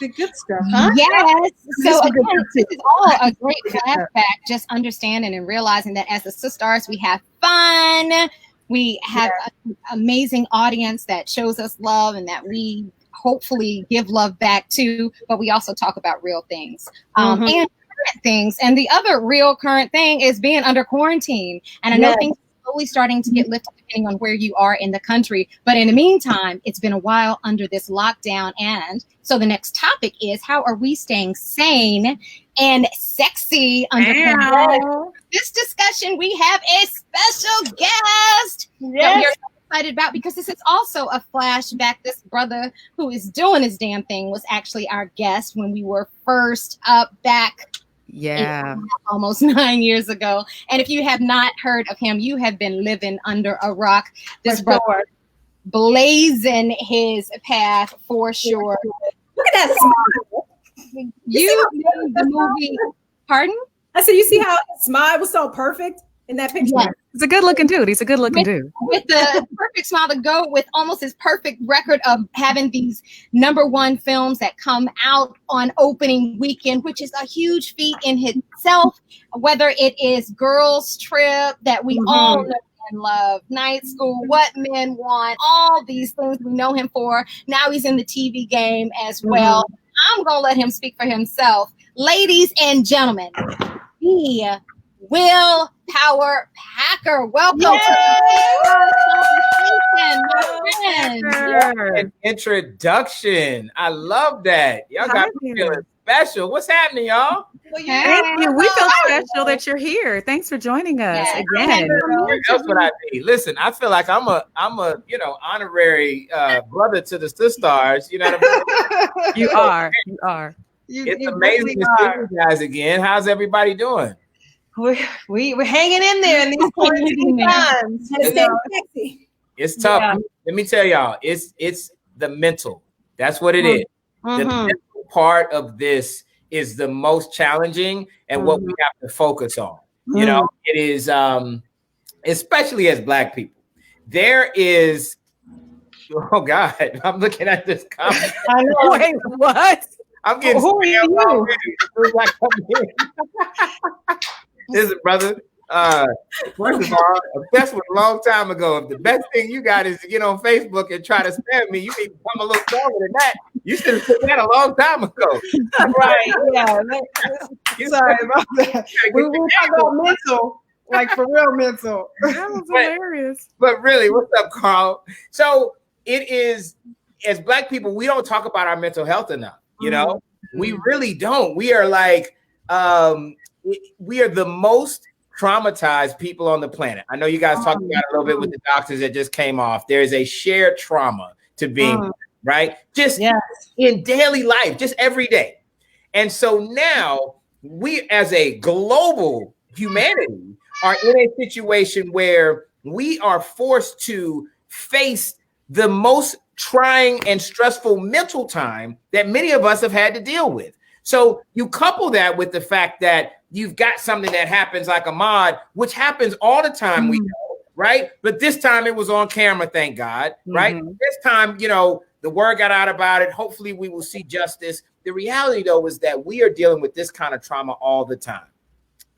good stuff, huh?
Yes. So again, this is all a great flashback, just understanding and realizing that as the siSTARS, we have fun. We have an amazing audience that shows us love and that we hopefully give love back to, but we also talk about real things and current things. And the other real current thing is being under quarantine. And I know things are slowly starting to get lifted depending on where you are in the country. But in the meantime, it's been a while under this lockdown. And so the next topic is, how are we staying sane and sexy under pandemic? This discussion, we have a special guest that we are so excited about, because this is also a flashback. This brother who is doing his damn thing was actually our guest when we were first up back almost 9 years ago. And if you have not heard of him, you have been living under a rock. This brother blazing his path for sure.
Look at that smile.
You know the movie. Pardon?
I said, you see how his smile was so perfect in that picture?
Yeah.
He's a good looking dude. He's a good looking dude.
With the perfect smile to go with almost his perfect record of having these #1 films that come out on opening weekend, which is a huge feat in itself, whether it is Girls Trip that we all know and love, Night School, What Men Want, all these things we know him for. Now he's in the TV game as well. I'm going to let him speak for himself. Ladies and gentlemen, the Will Power Packer. Welcome to the conversation,
An introduction. I love that. Y'all got me feeling special. What's happening, y'all?
Thank you. We feel special that you're here. Thanks for joining us again.
That's what I mean. Listen, I feel like I'm a honorary brother to the siSTARS. You know what I mean?
You are. You are.
It's amazing to see you guys again. How's everybody doing?
We're hanging in there in these quarantine times.
It's tough. Yeah. Let me tell y'all, it's the mental. That's what it is. The mental part of this is the most challenging and what we have to focus on. You know, it is especially as Black people. There is, oh God, I'm looking at this comment.
I know.
Wait, what?
I'm getting
who are you?
Listen, brother. First of all, that's what a long time ago. If the best thing you got is to get on Facebook and try to spam me, you need to become a little stronger than that. You should have said that a long time ago.
Right? Yeah. Sorry about that. We talk about mental, like for real mental.
That was hilarious.
But really, what's up, Carl? So it is, as Black people, we don't talk about our mental health enough. You know, we really don't. We are like, we are the most traumatized people on the planet. I know you guys talked about it a little bit with the doctors that just came off. There's a shared trauma to being right, just in daily life, just every day. And so now we, as a global humanity, are in a situation where we are forced to face the most trying and stressful mental time that many of us have had to deal with. So you couple that with the fact that you've got something that happens like Ahmaud, which happens all the time, we know, right? But this time it was on camera, thank God, right? This time, you know, the word got out about it. Hopefully we will see justice. The reality, though, is that we are dealing with this kind of trauma all the time.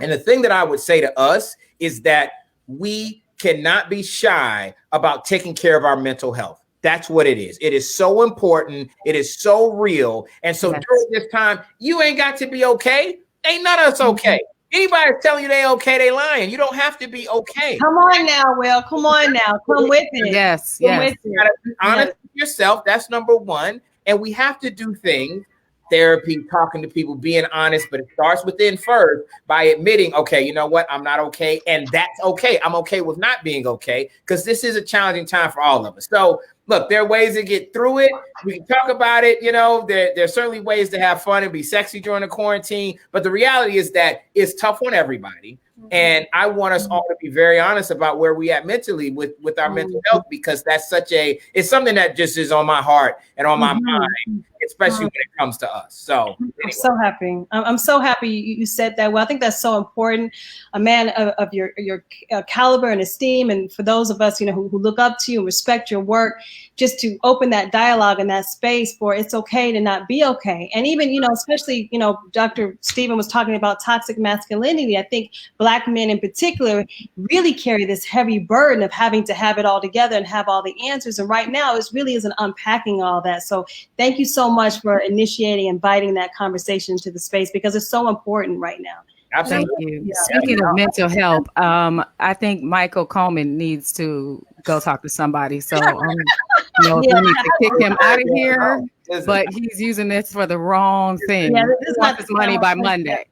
And the thing that I would say to us is that we cannot be shy about taking care of our mental health. That's what it is. It is so important. It is so real. And so during this time, you ain't got to be okay. Ain't none of us okay. Anybody telling you they okay, they lying. You don't have to be okay.
Come on now, Will. Come on now. Come with it.
Yes.
Come with
You gotta be honest with yourself. That's number one. And we have to do things. Therapy, talking to people, being honest, but it starts within first by admitting, okay, you know what? I'm not okay. And that's okay. I'm okay with not being okay because this is a challenging time for all of us. So look, there are ways to get through it. We can talk about it. You know, there's certainly ways to have fun and be sexy during the quarantine. But the reality is that it's tough on everybody. And I want us all to be very honest about where we at mentally with our mental health, because that's it's something that just is on my heart and on my mind, especially when it comes to us. So anyway.
I'm so happy. I'm so happy you said that. Well, I think that's so important. A man of your caliber and esteem, and for those of us, you know, who look up to you and respect your work, just to open that dialogue and that space for it's okay to not be okay. And even, you know, especially, you know, Dr. Stephen was talking about toxic masculinity. I think Black men in particular really carry this heavy burden of having to have it all together and have all the answers. And right now, it really is an unpacking all that. So thank you so much for initiating, inviting that conversation into the space, because it's so important right now.
Absolutely.
Thank you. Yeah. Speaking of mental health, I think Michael Coleman needs to go talk to somebody. So you know, we need to kick him out of here, but he's using this for the wrong thing. Yeah, this is not his money by Monday.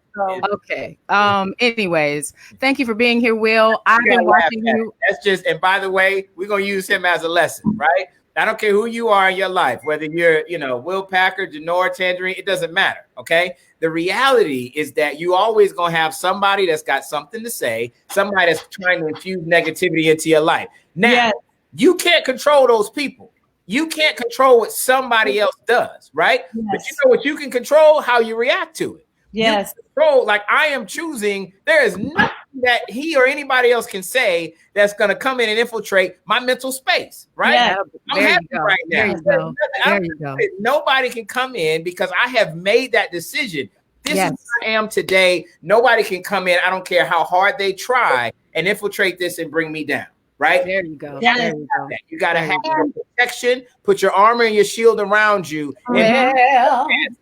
Okay. Anyways, thank you for being here, Will. I've been watching you.
That's just, and by the way, we're gonna use him as a lesson, right? I don't care who you are in your life, whether you're, you know, Will Packer, Janora, Tangerine, it doesn't matter. Okay. The reality is that you always gonna have somebody that's got something to say, somebody that's trying to infuse negativity into your life. Now, you can't control those people. You can't control what somebody else does, right? Yes. But you know what you can control? How you react to it.
Yes.
Control, like I am choosing, there is nothing that he or anybody else can say that's going to come in and infiltrate my mental space, right?
Yeah,
I'm happy right now.
There you go. There you go.
Nobody can come in because I have made that decision. This is who I am today. Nobody can come in. I don't care how hard they try and infiltrate this and bring me down. Right?
There you go.
There you go. You got to have your protection, put your armor and your shield around you, and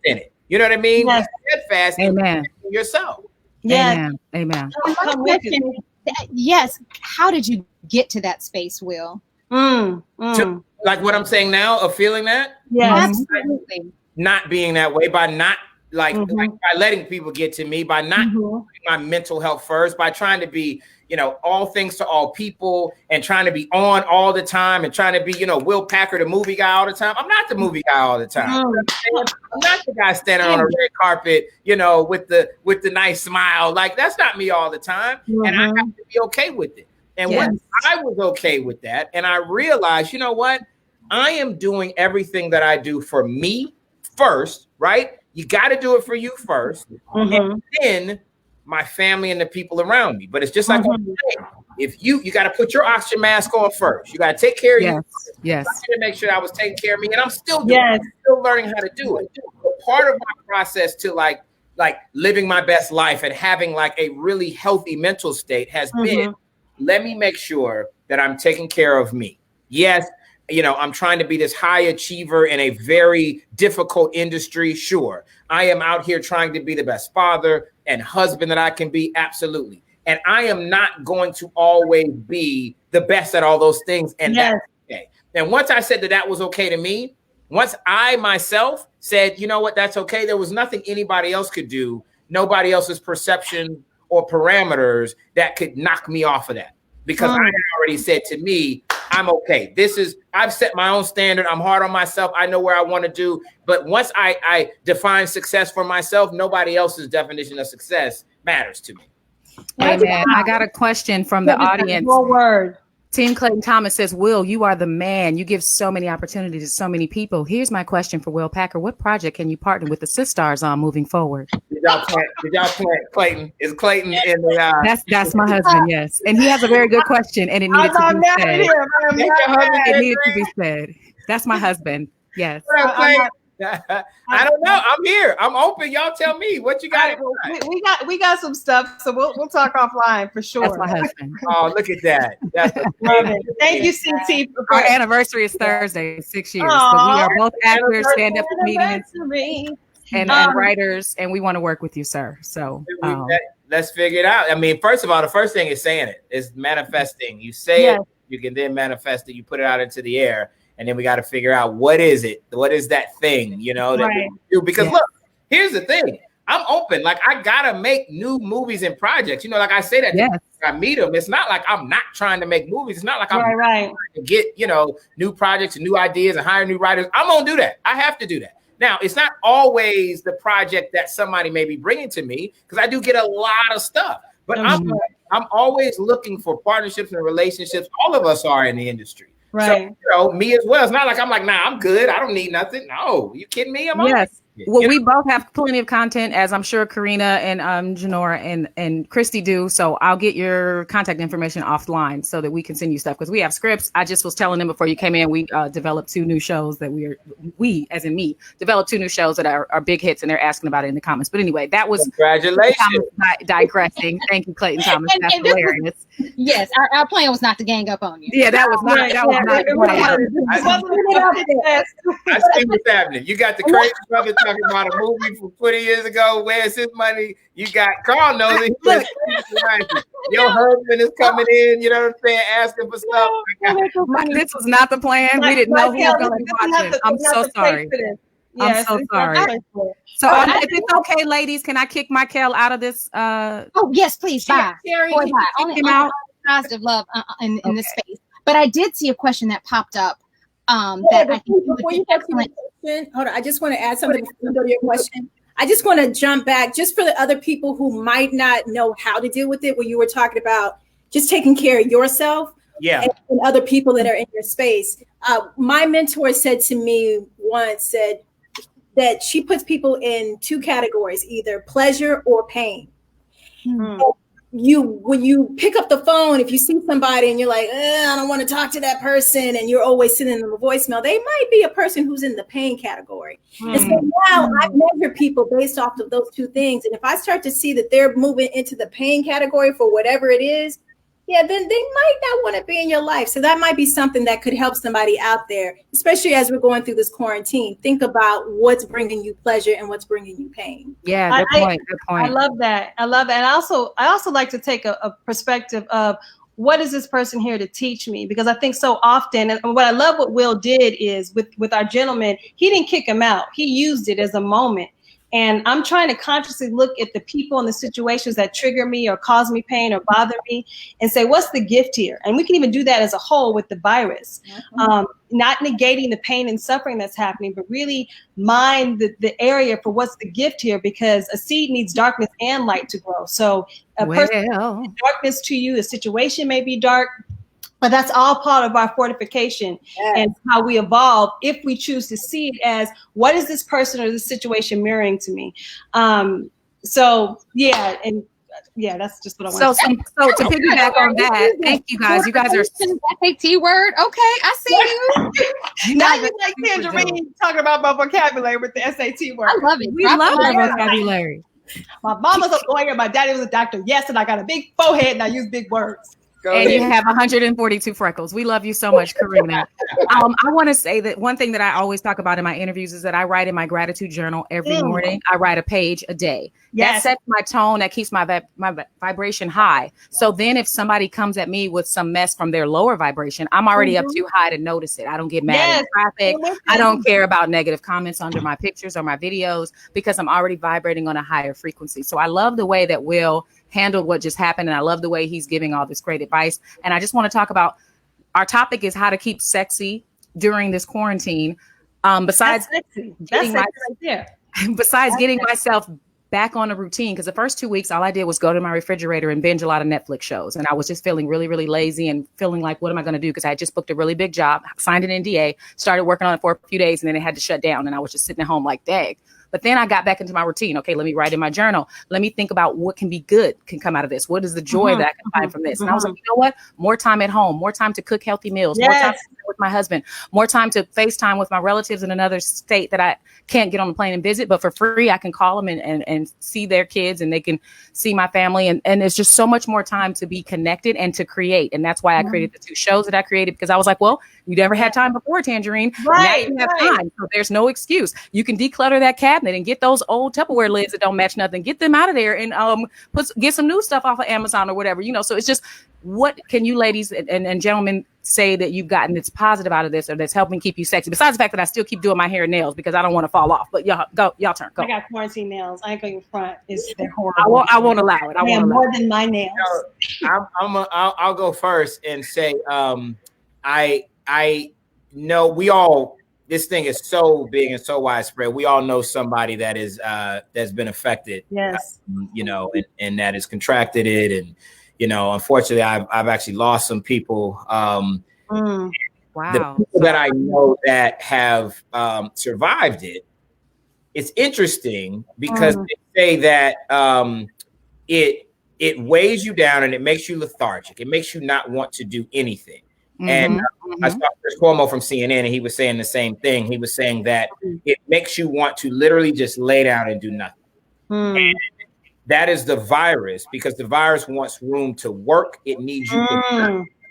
in it. You know what I mean?
Yes.
Steadfast.
Amen.
In yourself.
Yes.
Amen.
Yes. How did you get to that space, Will?
To, like what I'm saying now, of feeling that?
Yes.
Absolutely.
Not being that way, by not like by letting people get to me, by not putting my mental health first, by trying to be, you know, all things to all people and trying to be on all the time and trying to be, you know, Will Packer, the movie guy all the time. I'm not the movie guy all the time. I'm not the guy standing on a red carpet, you know, with the nice smile. Like, that's not me all the time. And I have to be okay with it. And when I was okay with that, and I realized, you know what? I am doing everything that I do for me first, right? You got to do it for you first. And then my family and the people around me. But it's just like if you got to put your oxygen mask on first. You got to take care of you.
Yes.
I had to make sure I was taking care of me, and I'm still doing it. I'm still learning how to do it. But part of my process to like living my best life and having like a really healthy mental state has been, let me make sure that I'm taking care of me. Yes, you know, I'm trying to be this high achiever in a very difficult industry. Sure. I am out here trying to be the best father and husband that I can be. Absolutely. And I am not going to always be the best at all those things. And that's okay. And once I said that that was okay to me, once I myself said, you know what, that's okay. There was nothing anybody else could do. Nobody else's perception or parameters that could knock me off of that. Because I had already said to me, I'm okay. I've set my own standard. I'm hard on myself. I know where I want to do. But once I define success for myself, nobody else's definition of success matters to me.
Amen. I got a question from the audience. Team Clayton Thomas says, Will, you are the man. You give so many opportunities to so many people. Here's my question for Will Packer. What project can you partner with the siSTARS on moving forward?
Did y'all plant Clayton? Is Clayton in the
That's my husband, yes. And he has a very good question, and it needed to be said. It needed to be said. That's my husband. Yes.
I don't know. I'm here. I'm open. Y'all tell me what you got.
We got some stuff, so we'll talk offline for sure.
That's my husband.
Oh, look at that.
Thank you, CT.
Our anniversary is Thursday, 6 years. So we are both actors, stand-up comedians, and writers, and we want to work with you, sir. So
let's figure it out. I mean, first of all, the first thing is saying it. It's manifesting. You say it, you can then manifest it. You put it out into the air. And then we got to figure out what is it? What is that thing, you know, that we do? Because look, here's the thing. I'm open. Like, I got to make new movies and projects. You know, like I say that I meet them. It's not like I'm not trying to make movies. It's not like I'm trying to get, you know, new projects and new ideas and hire new writers. I'm going to do that. I have to do that. Now, it's not always the project that somebody may be bringing to me, because I do get a lot of stuff. But I'm always looking for partnerships and relationships. All of us are in the industry.
Right.
So, you know, me as well. It's not like I'm like, nah, I'm good. I don't need nothing. No, you kidding me? I'm
Well, we both have plenty of content, as I'm sure Karina and Janora and Christy do. So I'll get your contact information offline so that we can send you stuff, because we have scripts. I just was telling them before you came in, we developed 2 new shows that we, as in me, developed 2 new shows that are big hits, and they're asking about it in the comments. But anyway, that was
congratulations.
Digressing. Thank you, Clayton Thomas. That's hilarious.
Yes, our plan was not to gang up on you.
Yeah, that was not. That was
not. I see what's happening. You got the crazy brother talking about a movie from 20 years ago. Where's his money? You got Carl knows it. Your husband is coming in. You know what I'm saying? Asking for stuff.
This was not the plan. We didn't know who was going to be watching. I'm so sorry. I'm so sorry. So if it's okay, ladies, can I kick Michael out of this?
Oh yes, please. Bye. Only positive love in this space. But I did see a question that popped up. That I think
before you get to the question, hold on. I just want to add something before you go to your question. I just want to jump back just for the other people who might not know how to deal with it. Where you were talking about just taking care of yourself, and other people that are in your space. My mentor said to me once that she puts people in 2 categories, either pleasure or pain. When you pick up the phone, if you see somebody and you're like, I don't want to talk to that person, and you're always sending them a voicemail, they might be a person who's in the pain category. And so now I measure people based off of those 2 things. And if I start to see that they're moving into the pain category for whatever it is, then they might not want to be in your life. So that might be something that could help somebody out there, especially as we're going through this quarantine. Think about what's bringing you pleasure and what's bringing you pain.
Yeah, good point.
I love that. And I also like to take a perspective of, what is this person here to teach me? Because I think so often, and what I love what Will did is with our gentleman, he didn't kick him out. He used it as a moment. And I'm trying to consciously look at the people and the situations that trigger me or cause me pain or bother me and say, what's the gift here? And we can even do that as a whole with the virus. Not negating the pain and suffering that's happening, but really mind the area for what's the gift here, because a seed needs darkness and light to grow. So a person darkness to you, the situation may be dark, but that's all part of our fortification and how we evolve if we choose to see it as, what is this person or this situation mirroring to me? So yeah, and yeah, that's just what I want to say.
So to piggyback on that, thank you guys. You guys are
SAT word. Okay, I see you.
Now you like Tangerine talking about my vocabulary with the SAT word.
I love it.
We love our vocabulary.
My mom was a lawyer, my daddy was a doctor. Yes, and I got a big forehead and I use big words.
And you have 142 freckles. We love you so much, Karina. I want to say that one thing that I always talk about in my interviews is that I write in my gratitude journal every morning. I write a page a day. That sets my tone. That keeps my vibration high. So then if somebody comes at me with some mess from their lower vibration, I'm already up too high to notice it. I don't get mad in traffic. I don't care about negative comments under my pictures or my videos because I'm already vibrating on a higher frequency. So I love the way that Will handled what just happened. And I love the way he's giving all this great advice. And I just want to talk about, our topic is how to keep sexy during this quarantine. Besides getting myself back on a routine, because the first 2 weeks, all I did was go to my refrigerator and binge a lot of Netflix shows. And I was just feeling really, really lazy and feeling like, what am I going to do? Because I had just booked a really big job, signed an NDA, started working on it for a few days, and then it had to shut down. And I was just sitting at home like, dang. But then I got back into my routine. Okay, let me write in my journal. Let me think about what can be good, can come out of this. What is the joy that I can find from this? And I was like, you know what? More time at home, more time to cook healthy meals, more time to sit with my husband, more time to FaceTime with my relatives in another state that I can't get on the plane and visit, but for free, I can call them and see their kids, and they can see my family. And it's just so much more time to be connected and to create. And that's why I created the 2 shows that I created, because I was like, well, you never had time before, Tangerine. Now you have time. So there's no excuse. You can declutter that cabinet and get those old Tupperware lids that don't match nothing. Get them out of there and get some new stuff off of Amazon or whatever, So it's just, what can you ladies and gentlemen say that you've gotten that's positive out of this, or that's helping keep you sexy? Besides the fact that I still keep doing my hair and nails because I don't want to fall off. But y'all turn. Go.
I got quarantine nails. I ain't going front. They're horrible.
I won't allow it. I won't
more than my nails.
I'll go first and say, I know we all, this thing is so big and so widespread. We all know somebody that is that's been affected.
Yes.
And that has contracted it, and unfortunately, I've actually lost some people.
Wow.
The people that I know that have survived it, it's interesting because they say that it weighs you down and it makes you lethargic. It makes you not want to do anything. And I saw Chris Cuomo from CNN, and he was saying the same thing. He was saying that it makes you want to literally just lay down and do nothing. And that is the virus, because the virus wants room to work. It needs you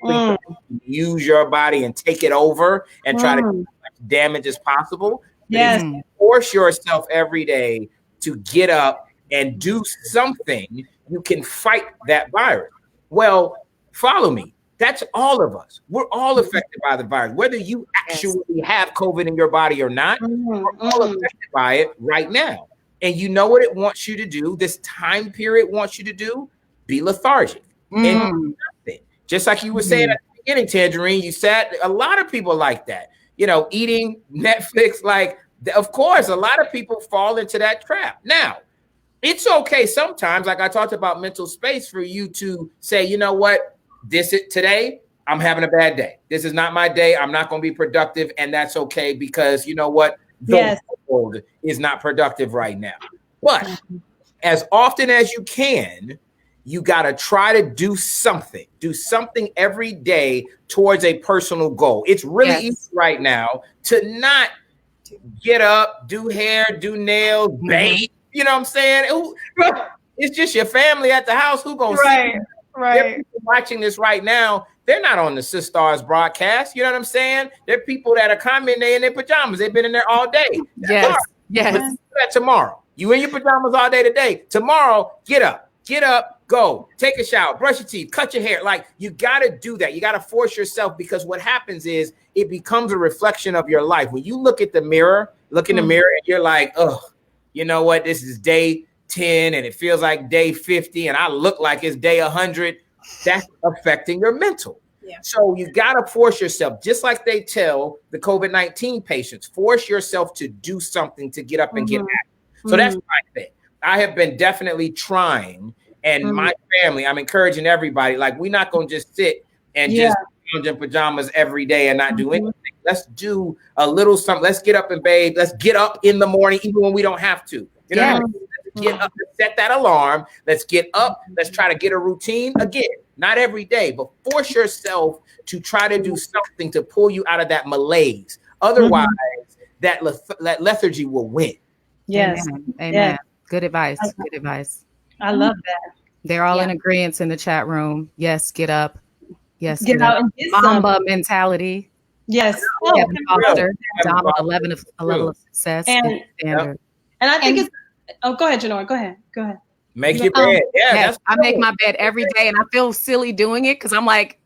to use your body and take it over and try to do as much damage as possible.
Yes.
Force yourself every day to get up and do something. You can fight that virus. Well, follow me. That's all of us. We're all affected by the virus, whether you actually have COVID in your body or not. We're all affected by it right now. And you know what it wants you to do? This time period wants you to do? Be lethargic and do nothing. Just like you were saying at the beginning, Tangerine, you said a lot of people like that. Eating Netflix, like, of course, a lot of people fall into that trap. Now, it's okay sometimes, like I talked about mental space, for you to say, you know what? Today, I'm having a bad day. This is not my day. I'm not going to be productive. And that's okay, because you know what? The world is not productive right now. But as often as you can, you got to try to do something. Do something every day towards a personal goal. It's really easy right now to not get up, do hair, do nails, bathe. You know what I'm saying? It's just your family at the house. Who gonna see you? Right. People watching this right now, they're not on the siSTARS broadcast. You know what I'm saying? They're people that are commenting in their pajamas. They've been in there all day.
Yes.
But do that tomorrow. You in your pajamas all day today. Tomorrow, get up, go, take a shower, brush your teeth, cut your hair. Like, you got to do that. You got to force yourself, because what happens is it becomes a reflection of your life. When you look at the mirror, and you're like, oh, you know what, this is day 10 and it feels like day 50 and I look like it's day 100, that's affecting your mental. Yeah. So you got to force yourself, just like they tell the COVID-19 patients, force yourself to do something to get up and get active. So that's my thing. I have been definitely trying, and my family, I'm encouraging everybody, like, we're not going to just sit and just lounge in pajamas every day and not do anything. Let's do a little something. Let's get up and bathe. Let's get up in the morning, even when we don't have to. You know what I mean? Let's get up, set that alarm. Let's get up. Let's try to get a routine. Again, not every day, but force yourself to try to do something to pull you out of that malaise. Otherwise, that lethargy will win.
Yes. Amen. Yeah. Good advice. Good advice.
I love that.
They're all in agreement in the chat room. Yes, get up. Yes,
get out and get
Mamba mentality.
Yes.
Kevin Foster, Dom, a level of success and standard.
And I think it's. Oh, go ahead, Janora. Go ahead.
Make your bed.
Yes, I make my bed every day, and I feel silly doing it because I'm like,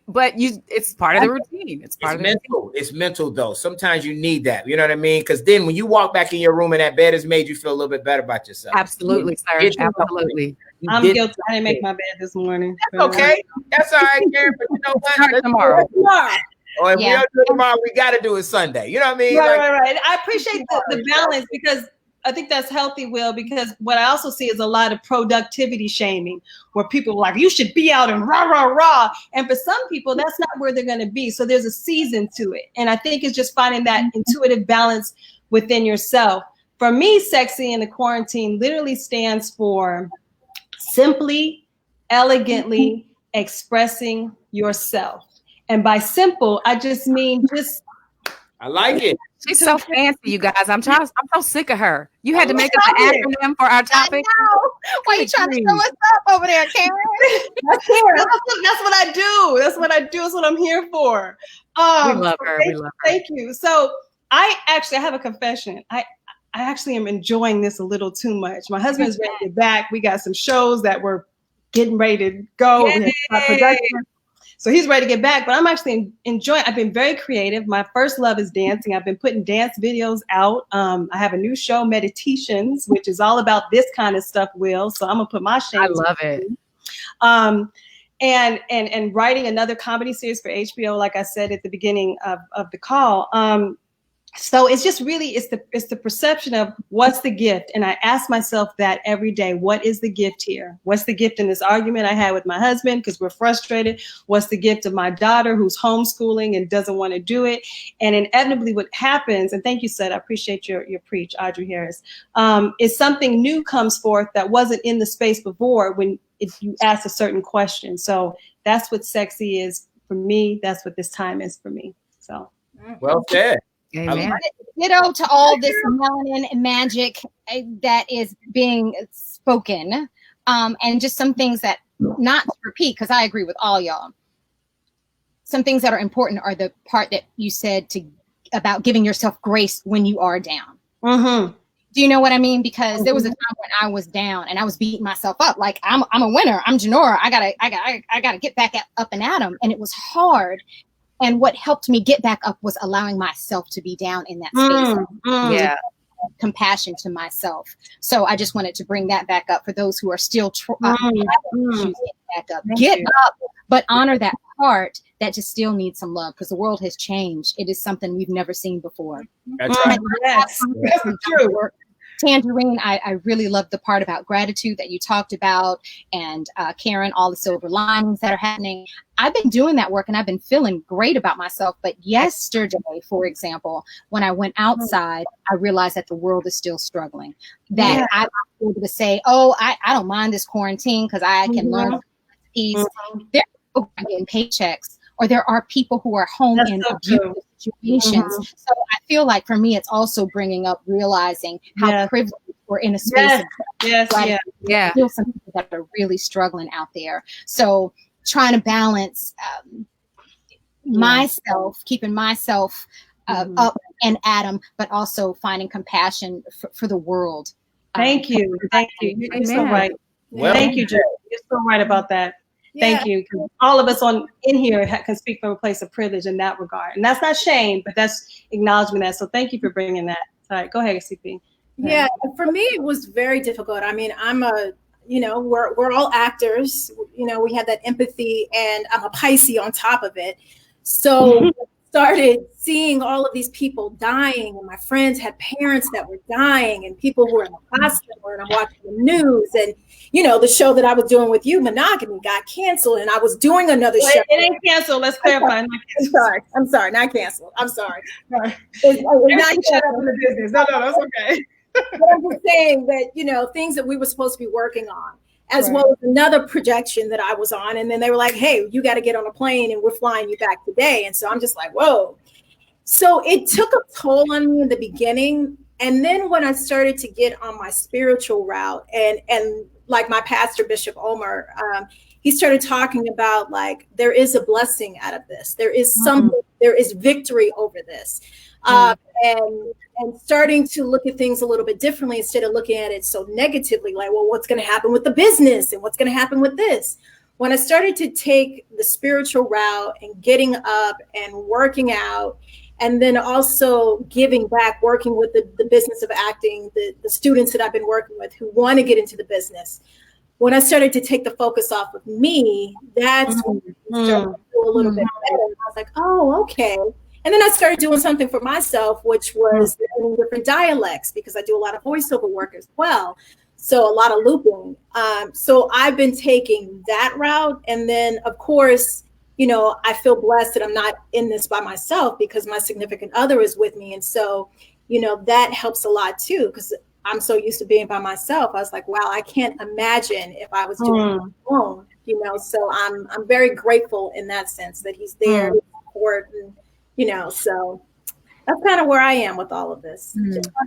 but it's part of the routine. It's part of the
mental. It's mental though. Sometimes you need that. You know what I mean? Because then when you walk back in your room and that bed has made you feel a little bit better about yourself.
Absolutely, sir. Absolutely.
I'm guilty. I didn't make my bed this morning.
That's okay. That's all right, Karen. But you know what?
Start tomorrow.
Or if we don't do it tomorrow, we got to do it Sunday. You know what I mean?
Right. I appreciate the balance because I think that's healthy, Will, because what I also see is a lot of productivity shaming where people are like, you should be out and rah. And for some people, that's not where they're going to be. So there's a season to it. And I think it's just finding that intuitive balance within yourself. For me, sexy in the quarantine literally stands for simply, elegantly expressing yourself. And by simple, I just mean
I like it.
She's so fancy, you guys. I'm so sick of her. You had to make up an acronym for our topic.
Why are you trying to show us up over there, Karen?
That's what I do. That's what I'm here for.
We love her.
Thank you. So I have a confession. I actually am enjoying this a little too much. My husband's ready to get back. We got some shows that we're getting ready to go. So he's ready to get back, but I'm actually enjoying. I've been very creative. My first love is dancing. I've been putting dance videos out. I have a new show, Meditations, which is all about this kind of stuff, Will. So I'm gonna put my shame.
I love it.
And writing another comedy series for HBO, like I said at the beginning of the call. So it's just really, it's the perception of what's the gift. And I ask myself that every day. What is the gift here? What's the gift in this argument I had with my husband because we're frustrated? What's the gift of my daughter who's homeschooling and doesn't want to do it? And inevitably what happens, and thank you, Seth, I appreciate your preach, Audrey Harris, is something new comes forth that wasn't in the space before if you ask a certain question. So that's what sexy is for me. That's what this time is for me. So.
Well said.
Amen.
Ditto to all this melanin magic that is being spoken, and just some things that, not to repeat, because I agree with all y'all. Some things that are important are the part that you said about giving yourself grace when you are down.
Mm-hmm.
Do you know what I mean? Because there was a time when I was down and I was beating myself up, like I'm a winner. I'm Janora. I gotta get back up and at 'em, and it was hard. And what helped me get back up was allowing myself to be down in that space.
Yeah.
Compassion to myself. So I just wanted to bring that back up for those who are still back up. Get up, but honor that part that just still needs some love because the world has changed. It is something we've never seen before.
That's right.
Yes, that's true.
Tangerine, I really love the part about gratitude that you talked about, and Karen, all the silver linings that are happening. I've been doing that work and I've been feeling great about myself. But yesterday, for example, when I went outside, I realized that the world is still struggling. That I'm able to say, oh, I don't mind this quarantine because I can learn peace. There are people getting paychecks, or there are people who are home in abusive situations. So I feel like for me, it's also bringing up realizing how privileged we're in a space.
Yeah.
Feel some people that are really struggling out there. So trying to balance myself, keeping myself up and at 'em, but also finding compassion for the world.
Thank you. You're so right.
Well,
thank you, Joe. You're so right about that. Thank you. All of us in here can speak from a place of privilege in that regard. And that's not shame, but that's acknowledging that. So thank you for bringing that. All right, go ahead, CP.
Yeah, for me, it was very difficult. I mean, we're all actors. We have that empathy, and I'm a Pisces on top of it. So started seeing all of these people dying, and my friends had parents that were dying, and people who were in the hospital, and I'm watching the news, and the show that I was doing with you, Monogamy, got canceled, and I was doing another show.
It ain't canceled. Let's clarify.
I'm sorry, not canceled. I'm sorry.
It's not shut up in the business. No, that's okay.
But I'm just saying that things that we were supposed to be working on, as well as another projection that I was on, and then they were like, "Hey, you got to get on a plane, and we're flying you back today." And so I'm just like, "Whoa!" So it took a toll on me in the beginning, and then when I started to get on my spiritual route, and like my pastor, Bishop Omer, he started talking about like there is a blessing out of this. There is something. There is victory over this. And starting to look at things a little bit differently instead of looking at it so negatively, like, well, what's going to happen with the business and what's going to happen with this? When I started to take the spiritual route and getting up and working out, and then also giving back, working with the business of acting, the students that I've been working with who want to get into the business. When I started to take the focus off of me, that's when it started to do a little bit better. I was like, oh, okay. And then I started doing something for myself, which was learning different dialects, because I do a lot of voiceover work as well. So a lot of looping. So I've been taking that route. And then, of course, I feel blessed that I'm not in this by myself, because my significant other is with me. And so, that helps a lot too, because I'm so used to being by myself. I was like, wow, I can't imagine if I was doing it alone, so I'm very grateful in that sense that he's there to support, and so that's kind of where I am with all of this.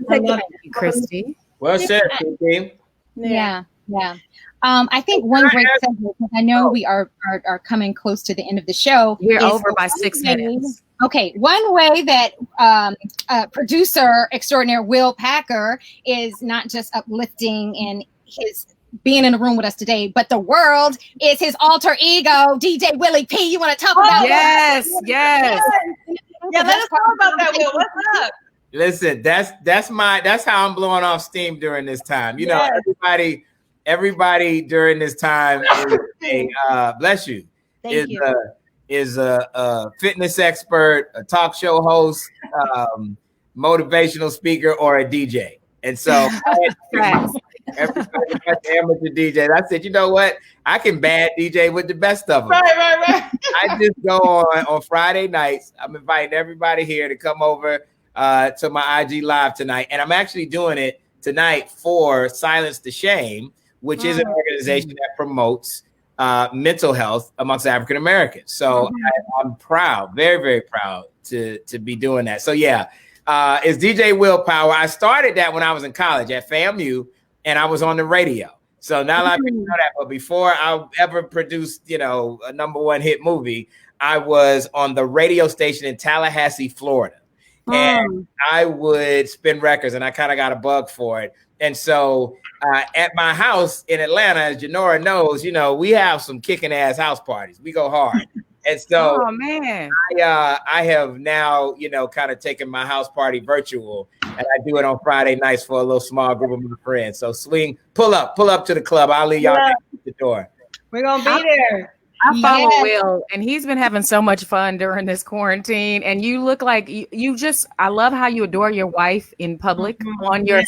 Thank you, Christy.
Well said, Christy.
Yeah. I think one great segue, because I know we are coming close to the end of the show.
We're over by 6 minutes.
Okay, one way that producer extraordinaire Will Packer is not just uplifting in his being in the room with us today, but the world is his alter ego, DJ Willie P. You want to talk about
that? Yes.
Yeah, let us talk about that, Will. What's up?
Listen, that's how I'm blowing off steam during this time. Everybody during this time is bless you. Is a fitness expert, a talk show host, motivational speaker, or a DJ. And so everybody got the amateur DJ. I said, you know what? I can bad DJ with the best of them.
Right.
I just go on Friday nights. I'm inviting everybody here to come over to my IG Live tonight. And I'm actually doing it tonight for Silence the Shame, which is an organization that promotes mental health amongst African Americans. So I'm proud, very, very proud to be doing that. So it's DJ Willpower. I started that when I was in college at FAMU, and I was on the radio. So not a lot of people know that, but before I ever produced, a #1 hit movie, I was on the radio station in Tallahassee, Florida. And I would spin records, and I kind of got a bug for it. And so at my house in Atlanta, as Janora knows, we have some kicking ass house parties. We go hard. And so I have now, kind of taken my house party virtual, and I do it on Friday nights for a little small group of my friends. So pull up to the club. I'll leave y'all at the door.
We're going to be there.
I follow Will, and he's been having so much fun during this quarantine. And you look like I love how you adore your wife in public on your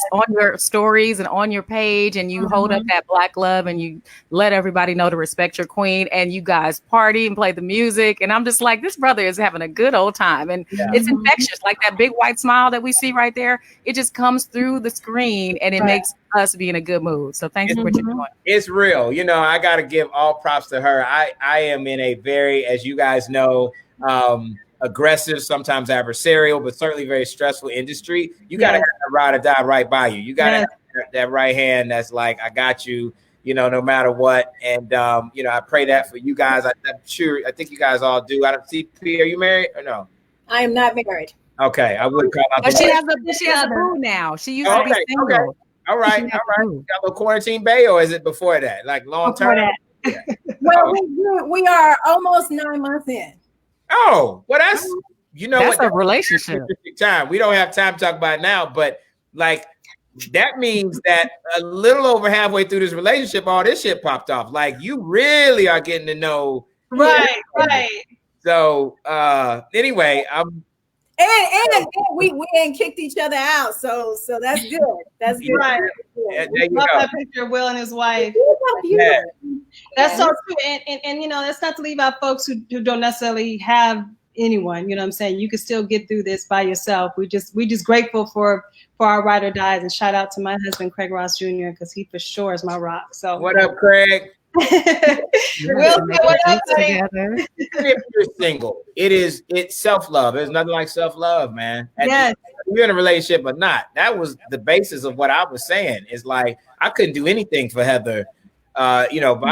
stories and on your page, and you hold up that black love and you let everybody know to respect your queen, and you guys party and play the music. And I'm just like, this brother is having a good old time, and it's infectious. Like that big white smile that we see right there, it just comes through the screen, and it makes us be in a good mood. So thanks for what you're doing.
It's real. I got to give all props to her. I am in a very, as you guys know, aggressive, sometimes adversarial, but certainly very stressful industry. You got to have that ride or die right by you. You got to have that right hand that's like, I got you, no matter what. And, I pray that for you guys. I'm sure, I think you guys all do. I don't see, P, are you married or no?
I am not married.
Okay. I would call out.
But she has a boo now. She used to be single.
Okay. All right. You got a little quarantine bay, or is it before that? Like long term?
Yeah. Well, we are almost 9 months in.
Oh, well, that's
that's a relationship.
Time. We don't have time to talk about it now, but like that means that a little over halfway through this relationship, all this shit popped off. Like you really are getting to know.
Right.
So anyway,
and we ain't kicked each other out, so that's good. That's good.
Right.
Yeah,
we love that picture of Will and his wife.
Yeah.
That's so true. And you know, that's not to leave out folks who don't necessarily have anyone. You know what I'm saying? You can still get through this by yourself. We just grateful for our ride or dies, and shout out to my husband Craig Ross Jr. because he for sure is my rock. So
what up, Craig?
Will, what up, buddy?
If you're single, it's self-love. There's nothing like self-love, man.
Yes.
You're in a relationship or not. That was the basis of what I was saying. Is like I couldn't do anything for Heather, my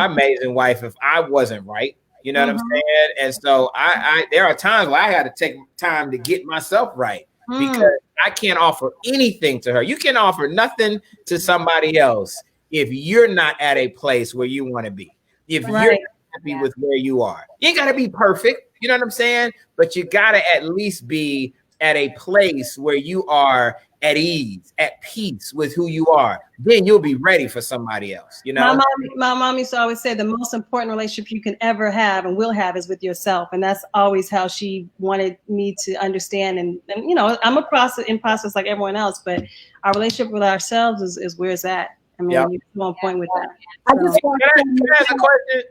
amazing wife, if I wasn't right. You know what I'm saying? And so I there are times where I had to take time to get myself right because I can't offer anything to her. You can offer nothing to somebody else if you're not at a place where you want to be. If you're not happy with where you are. You ain't got to be perfect. You know what I'm saying? But you got to at least be at a place where you are at ease, at peace with who you are. Then you'll be ready for somebody else. You know,
my mom used to always say the most important relationship you can ever have and will have is with yourself. And that's always how she wanted me to understand. And you know, I'm in process like everyone else, but our relationship with ourselves is where it's at. I mean, you're on point with that.
I just
can I ask a question?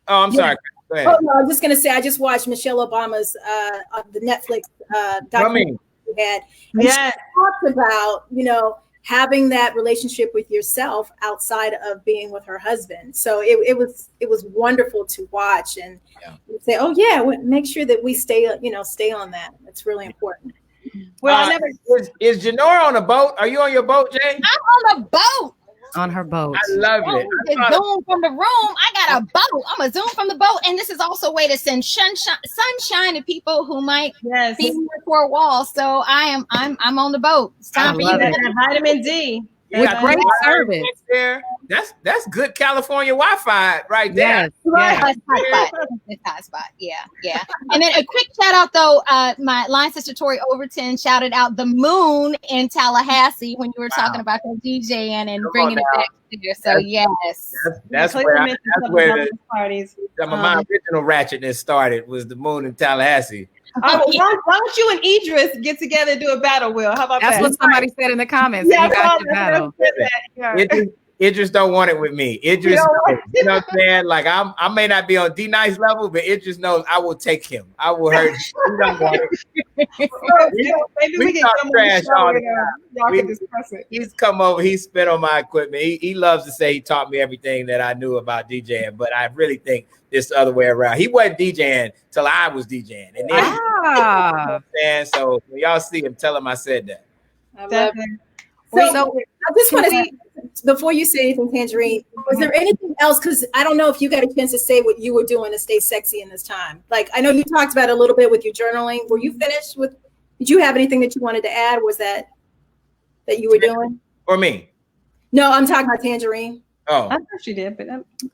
Oh, I'm sorry. Go ahead.
Oh no, I was just gonna say I just watched Michelle Obama's the Netflix documentary we had. And she talked about, you know, having that relationship with yourself outside of being with her husband. So it was wonderful to watch and say, oh yeah, make sure that we stay on that. It's really important.
Well,
is Janora on a boat? Are you on your boat, Jay?
I'm on a boat.
On her boat.
I love it.
Zoom from the room. I got a boat. I'm a zoom from the boat, and this is also a way to send sunshine to people who might be in your four walls. So I'm on the boat. It's time for you to
get vitamin D.
With great service.
There. That's good California Wi-Fi right there.
Yes. It's hot spot. Yeah. And then a quick shout out though. My line sister Tori Overton shouted out the moon in Tallahassee when you were talking about the DJing and bringing it back here. So
that's where
parties.
Some of my original ratchetness started was the moon in Tallahassee.
Oh, why don't you and Idris get together and do a battle, Will? How about that?
That's what somebody said in the comments.
Yeah,
you guys should battle.
Idris don't want it with me. Idris, you know what I'm saying? Like I may not be on D Nice level, but Idris knows I will take him. I will hurt him. He don't want it.
Maybe we can come
trash all the time.
Y'all can discuss it.
He's come over. He spit on my equipment. He loves to say he taught me everything that I knew about DJing, but I really think it's the other way around. He wasn't DJing till I was DJing, and then so when y'all see him, tell him I said that.
I love it. So I just want to, before you say anything, Tangerine, was there anything else? Because I don't know if you got a chance to say what you were doing to stay sexy in this time. Like, I know you talked about it a little bit with your journaling. Were you finished with, did you have anything that you wanted to add? Was that you were doing?
Or me?
No, I'm talking about Tangerine.
Oh,
I thought she did, but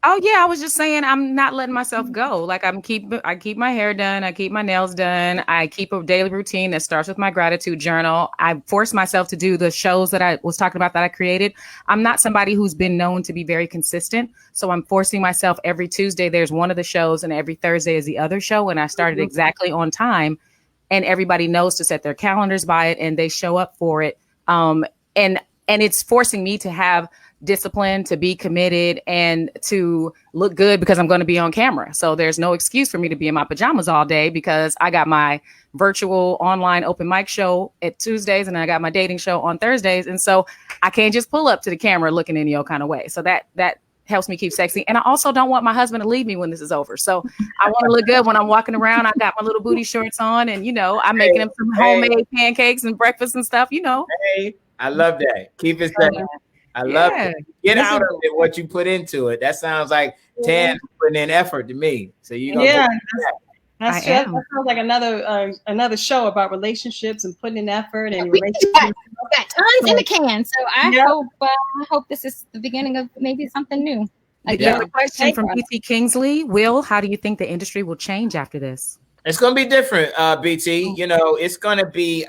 oh yeah, I was just saying I'm not letting myself go. Like I keep my hair done, I keep my nails done, I keep a daily routine that starts with my gratitude journal. I force myself to do the shows that I was talking about that I created. I'm not somebody who's been known to be very consistent, so I'm forcing myself. Every Tuesday there's one of the shows, and every Thursday is the other show. And I started exactly on time, and everybody knows to set their calendars by it, and they show up for it. And it's forcing me to have discipline, to be committed, and to look good because I'm going to be on camera. So there's no excuse for me to be in my pajamas all day because I got my virtual online open mic show at Tuesdays and I got my dating show on Thursdays. And so I can't just pull up to the camera looking any old kind of way. So that helps me keep sexy. And I also don't want my husband to leave me when this is over. So I want to look good when I'm walking around. I got my little booty shorts on, and I'm making him some homemade pancakes and breakfast and stuff, Hey,
I love that. Keep it sexy. I love it. Get out of it what you put into it. That sounds like Tan putting in effort to me. So you
that sounds like another show about relationships and putting in effort and relationships.
Got tons in the can. So I hope this is the beginning of maybe something new.
Again, a question from BT Kingsley. Will, how do you think the industry will change after this?
It's going to be different, BT. It's going to be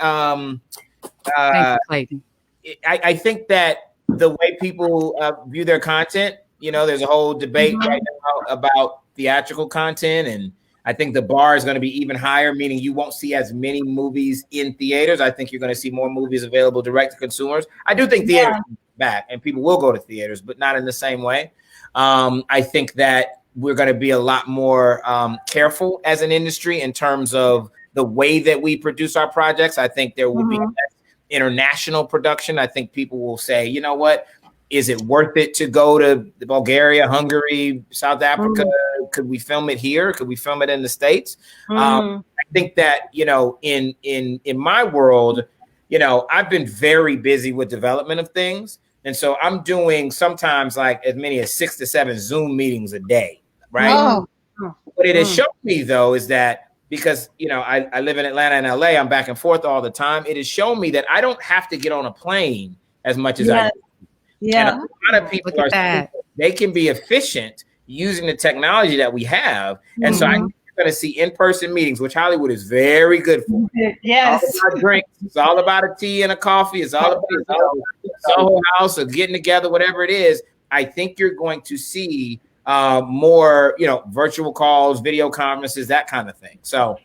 I think that the way people view their content, there's a whole debate right now about theatrical content, and I think the bar is going to be even higher, meaning you won't see as many movies in theaters. I think you're going to see more movies available direct to consumers. I do think theaters will be back, and people will go to theaters, but not in the same way. I think that we're going to be a lot more careful as an industry in terms of the way that we produce our projects. I think there will be less international production. I think people will say, you know what? Is it worth it to go to Bulgaria, Hungary, South Africa? Could we film it here? Could we film it in the States? I think that, in my world, I've been very busy with development of things. And so I'm doing sometimes like as many as 6 to 7 Zoom meetings a day, right? What it has shown me, though, is that because, I live in Atlanta and LA, I'm back and forth all the time. It has shown me that I don't have to get on a plane as much as I do.
Yeah.
And a lot of people they can be efficient using the technology that we have. And so I'm going to see in-person meetings, which Hollywood is very good for.
Yes.
It's all about drinks. It's all about a tea and a coffee. It's all about Soho House or getting together, whatever it is. I think you're going to see more, virtual calls, video conferences, that kind of thing. So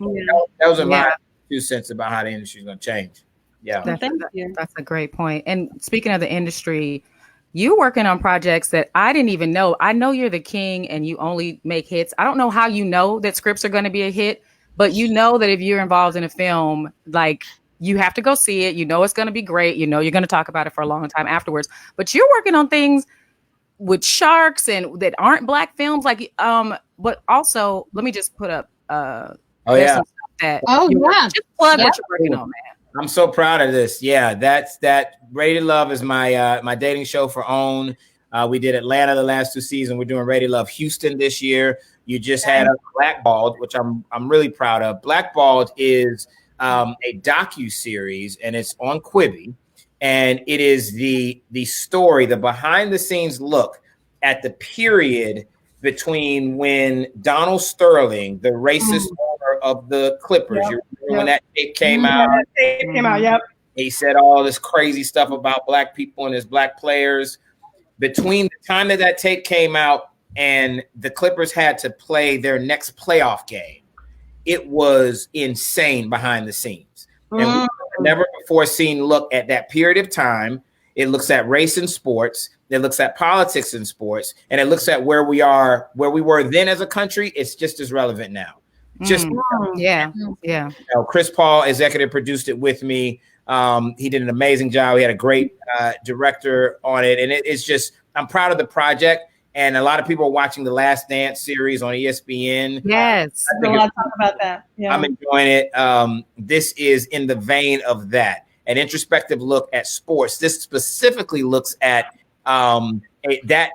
those are my 2 cents about how the industry is going to change. Yeah.
That's a great point. And speaking of the industry, you're working on projects that I didn't even know. I know you're the king and you only make hits. I don't know how you know that scripts are going to be a hit, but you know that if you're involved in a film, like you have to go see it. You know it's going to be great. You know you're going to talk about it for a long time afterwards. But you're working on things with sharks and that aren't Black films. Like, but also let me just put up. Just plug what you're working on, man.
I'm so proud of this. Yeah, that Ready to Love is my dating show for OWN. We did Atlanta the last 2 seasons. We're doing Ready to Love Houston this year. You just had a Blackballed, which I'm really proud of. Blackballed is a docu-series, and it's on Quibi. And it is the story, the behind the scenes look at the period between when Donald Sterling, the racist owner of the Clippers, you remember when that tape came out? He said all this crazy stuff about Black people and his Black players. Between the time that tape came out and the Clippers had to play their next playoff game, it was insane behind the scenes. And we've never before seen look at that period of time. It looks at race in sports. It looks at politics in sports, and it looks at where we were then as a country. It's just as relevant now. Chris Paul executive produced it with me. He did an amazing job. He had a great director on it, and it's just I'm proud of the project. And a lot of people are watching the Last Dance series on ESPN.
Yes,
I want to talk about that. Yeah.
I'm enjoying it. This is in the vein of that, an introspective look at sports. This specifically looks at that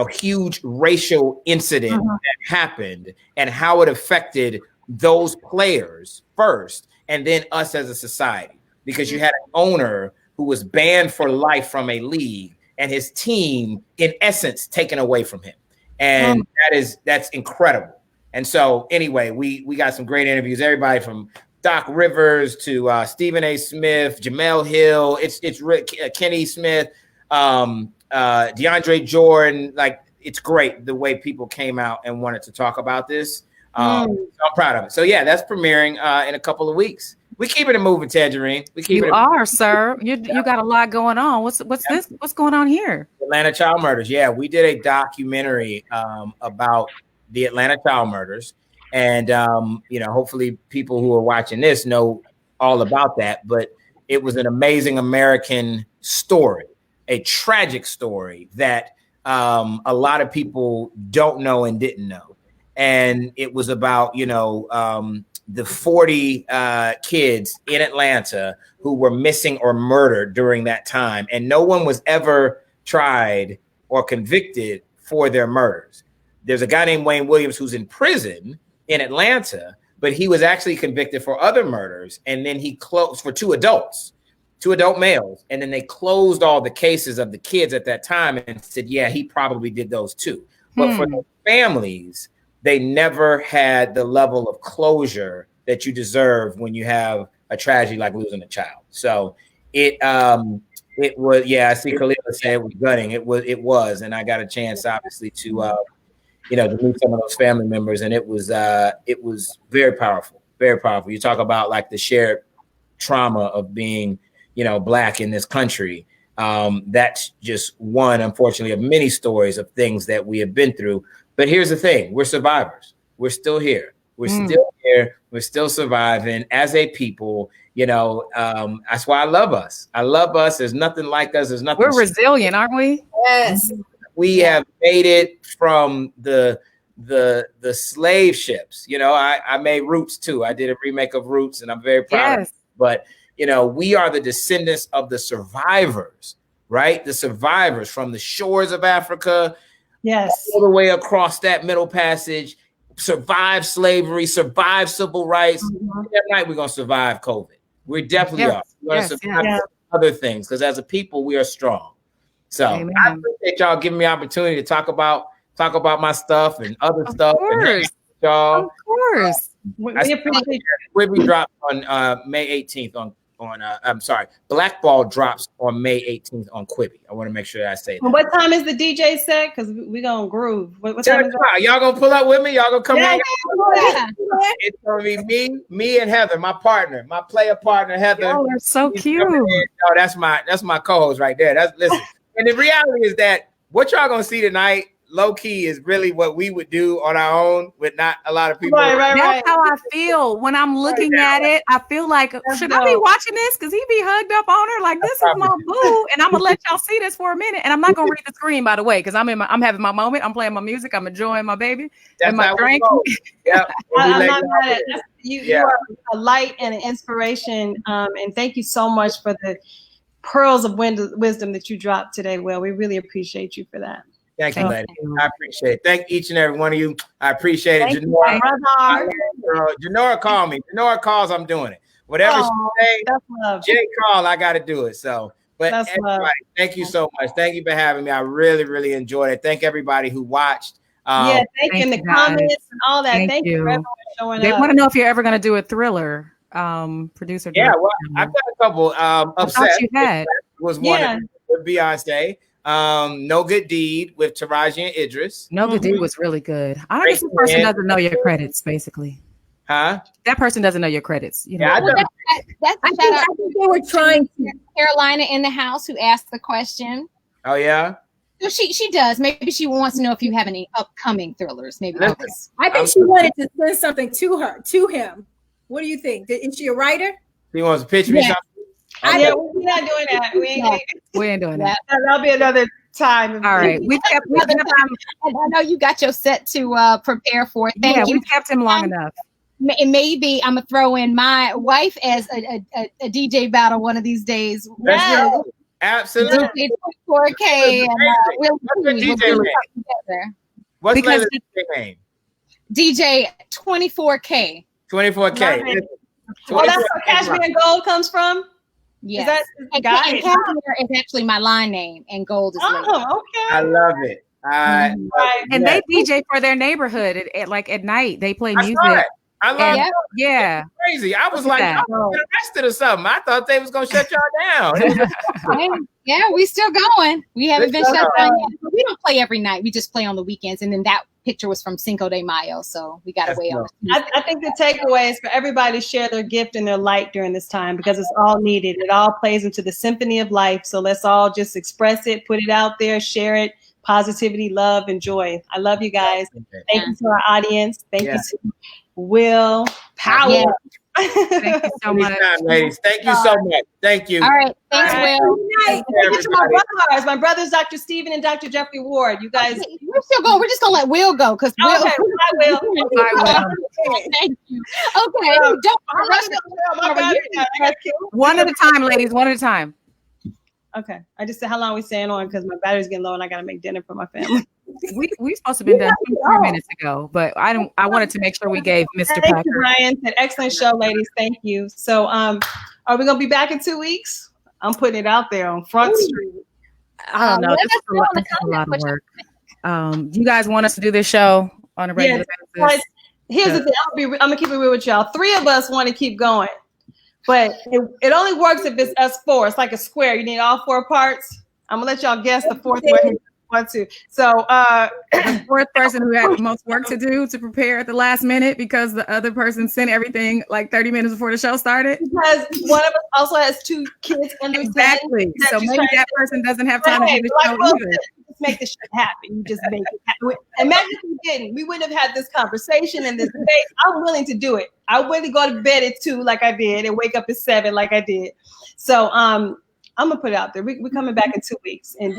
huge racial incident that happened and how it affected those players first, and then us as a society. Because you had an owner who was banned for life from a league, and his team, in essence, taken away from him, and that's incredible. And so, anyway, we got some great interviews. Everybody from Doc Rivers to Stephen A. Smith, Jamel Hill, it's Kenny Smith, DeAndre Jordan. Like, it's great the way people came out and wanted to talk about this. So I'm proud of it. So yeah, that's premiering in a couple of weeks. We keeping it moving, Tangerine. You
are, sir. You got a lot going on. What's this? What's going on here?
Atlanta child murders. Yeah, we did a documentary about the Atlanta child murders, and hopefully people who are watching this know all about that. But it was an amazing American story, a tragic story that a lot of people don't know and didn't know. And it was about the 40 kids in Atlanta who were missing or murdered during that time. And no one was ever tried or convicted for their murders. There's a guy named Wayne Williams who's in prison in Atlanta, but he was actually convicted for other murders. And then he closed for two adult males. And then they closed all the cases of the kids at that time and said, yeah, he probably did those too. But for the families, they never had the level of closure that you deserve when you have a tragedy like losing a child. So it It was, yeah. I see Khalil said it was gutting. It was, and I got a chance, obviously, to to meet some of those family members, and it was very powerful, very powerful. You talk about like the shared trauma of being, Black in this country. That's just one, unfortunately, of many stories of things that we have been through. But here's the thing: we're survivors. We're still here. We're still here. We're still surviving as a people. That's why I love us. I love us. There's nothing like us. There's nothing.
We're resilient, aren't we?
Yes.
We have made it from the slave ships. I made Roots too. I did a remake of Roots, and I'm very proud of it. But we are the descendants of the survivors, right? The survivors from the shores of Africa, all the way across that Middle Passage. Survive slavery, survive civil rights. That night we're gonna survive COVID. We definitely are. We're gonna survive other things because as a people we are strong. So I appreciate y'all giving me opportunity to talk about my stuff and other stuff. And y'all. Of
course.
We appreciate
Quibi dropped on May 18th on I'm sorry, Blackball drops on May 18th on Quibi. I want to make sure that I say that.
What time is the DJ set? Because we're gonna groove. What time is it?
Y'all gonna pull up with me? Y'all gonna come hang out? It's gonna be me and Heather, my partner, my player partner, Heather.
Oh, they're so cute.
Oh, that's my co-host right there. Listen. And the reality is that what y'all gonna see tonight, low key, is really what we would do on our own with not a lot of people.
That's how I feel when I'm looking at it. I feel like, should I be watching this? Because he be hugged up on her like, this is my boo. And I'm gonna let y'all see this for a minute. And I'm not gonna read the screen, by the way, because I'm having my moment. I'm playing my music. I'm enjoying my baby and my drink.
Yeah,
I'm not mad at it. You are a light and an inspiration. And thank you so much for the pearls of wisdom that you dropped today, Will. We really appreciate you for that.
Thank you, lady. I appreciate it. Thank each and every one of you. I appreciate it. Janora called me. Janora calls, I'm doing it. Whatever she say, Jay call, I got to do it. So, but everybody, thank you so much. Thank you for having me. I really, really enjoyed it. Thank everybody who watched.
Thank you in the comments and all that. Thank you for everyone showing up.
They want to know if you're ever going to do a Thriller. Producer.
Yeah, well, I've got a couple. Upset was one with Beyonce. No Good Deed with Taraji and Idris.
No Good Deed was really good. I guess the person doesn't know your credits, basically.
Huh?
That person doesn't know your credits.
I think they were trying to. Carolina in the house who asked the question.
Oh yeah.
So she does. Maybe she wants to know if you have any upcoming thrillers. Maybe.
I think she wanted to send something to him. What do you think? Is she a writer?
He wants to pitch me something.
Yeah, we're not doing that.
We ain't doing that.
That'll be another time.
All right. We kept him.
I know you got your set to prepare for it. Thank you.
We kept him long enough.
Maybe I'm gonna throw in my wife as a DJ battle one of these days.
Absolutely.
4K and
What's the name?
DJ 24K.
24K.
Oh, that's where Cashmere and Gold comes from?
Yes. And Cashmere is actually my line name, and Gold is
okay.
I love it.
And they DJ for their neighborhood at night. They play music.
I love it.
Yeah.
Crazy. I was like, I'm arrested or something. I thought they was gonna shut y'all down.
Yeah, we still going. We haven't been shut down yet. We don't play every night. We just play on the weekends. And then that picture was from Cinco de Mayo, so we got to wait on.
I think the takeaway is for everybody to share their gift and their light during this time because it's all needed. It all plays into the symphony of life. So let's all just express it, put it out there, share it. Positivity, love, and joy. I love you guys. Thank you to our audience. Thank you to Will Power.
Yeah.
Thank you so much,
ladies. Thank you so much. Thank you.
All right. Thanks, Will.
Thank you to my brothers. My brothers, Dr. Stephen and Dr. Jeffrey Ward. You guys.
We're still going. We're just going to let Will go because Will.
Okay. Bye, Will.
Thank you. Okay. Don't
one at a time, ladies. One at a time.
Okay. I just said how long are we staying on because my battery's getting low and I got to make dinner for my family.
We supposed to have been done 2 minutes ago, but I wanted to make sure we gave Mr.
Thank
Packer.
you, Ryan. An excellent show, ladies. Thank you. So are we gonna be back in 2 weeks? I'm putting it out there on Front Street.
I don't know. This is a lot of work. You guys want us to do this show on a regular basis?
Here's the thing. I'm gonna keep it real with y'all. 3 of us want to keep going. But it only works if it's us four. It's like a square. You need all four parts. I'm gonna let y'all guess the fourth one. 1, 2. So
the fourth person who had the most work to do to prepare at the last minute because the other person sent everything like 30 minutes before the show started.
Because one of us also has 2 kids under 10.
Exactly. So maybe that person doesn't have time to do the show either.
Just make this shit happen. You just make it happen. Imagine if we didn't. We wouldn't have had this conversation and this debate. I'm willing to do it. I wouldn't go to bed at 2 like I did and wake up at 7 like I did. So I'm gonna put it out there. We're coming back in 2 weeks. And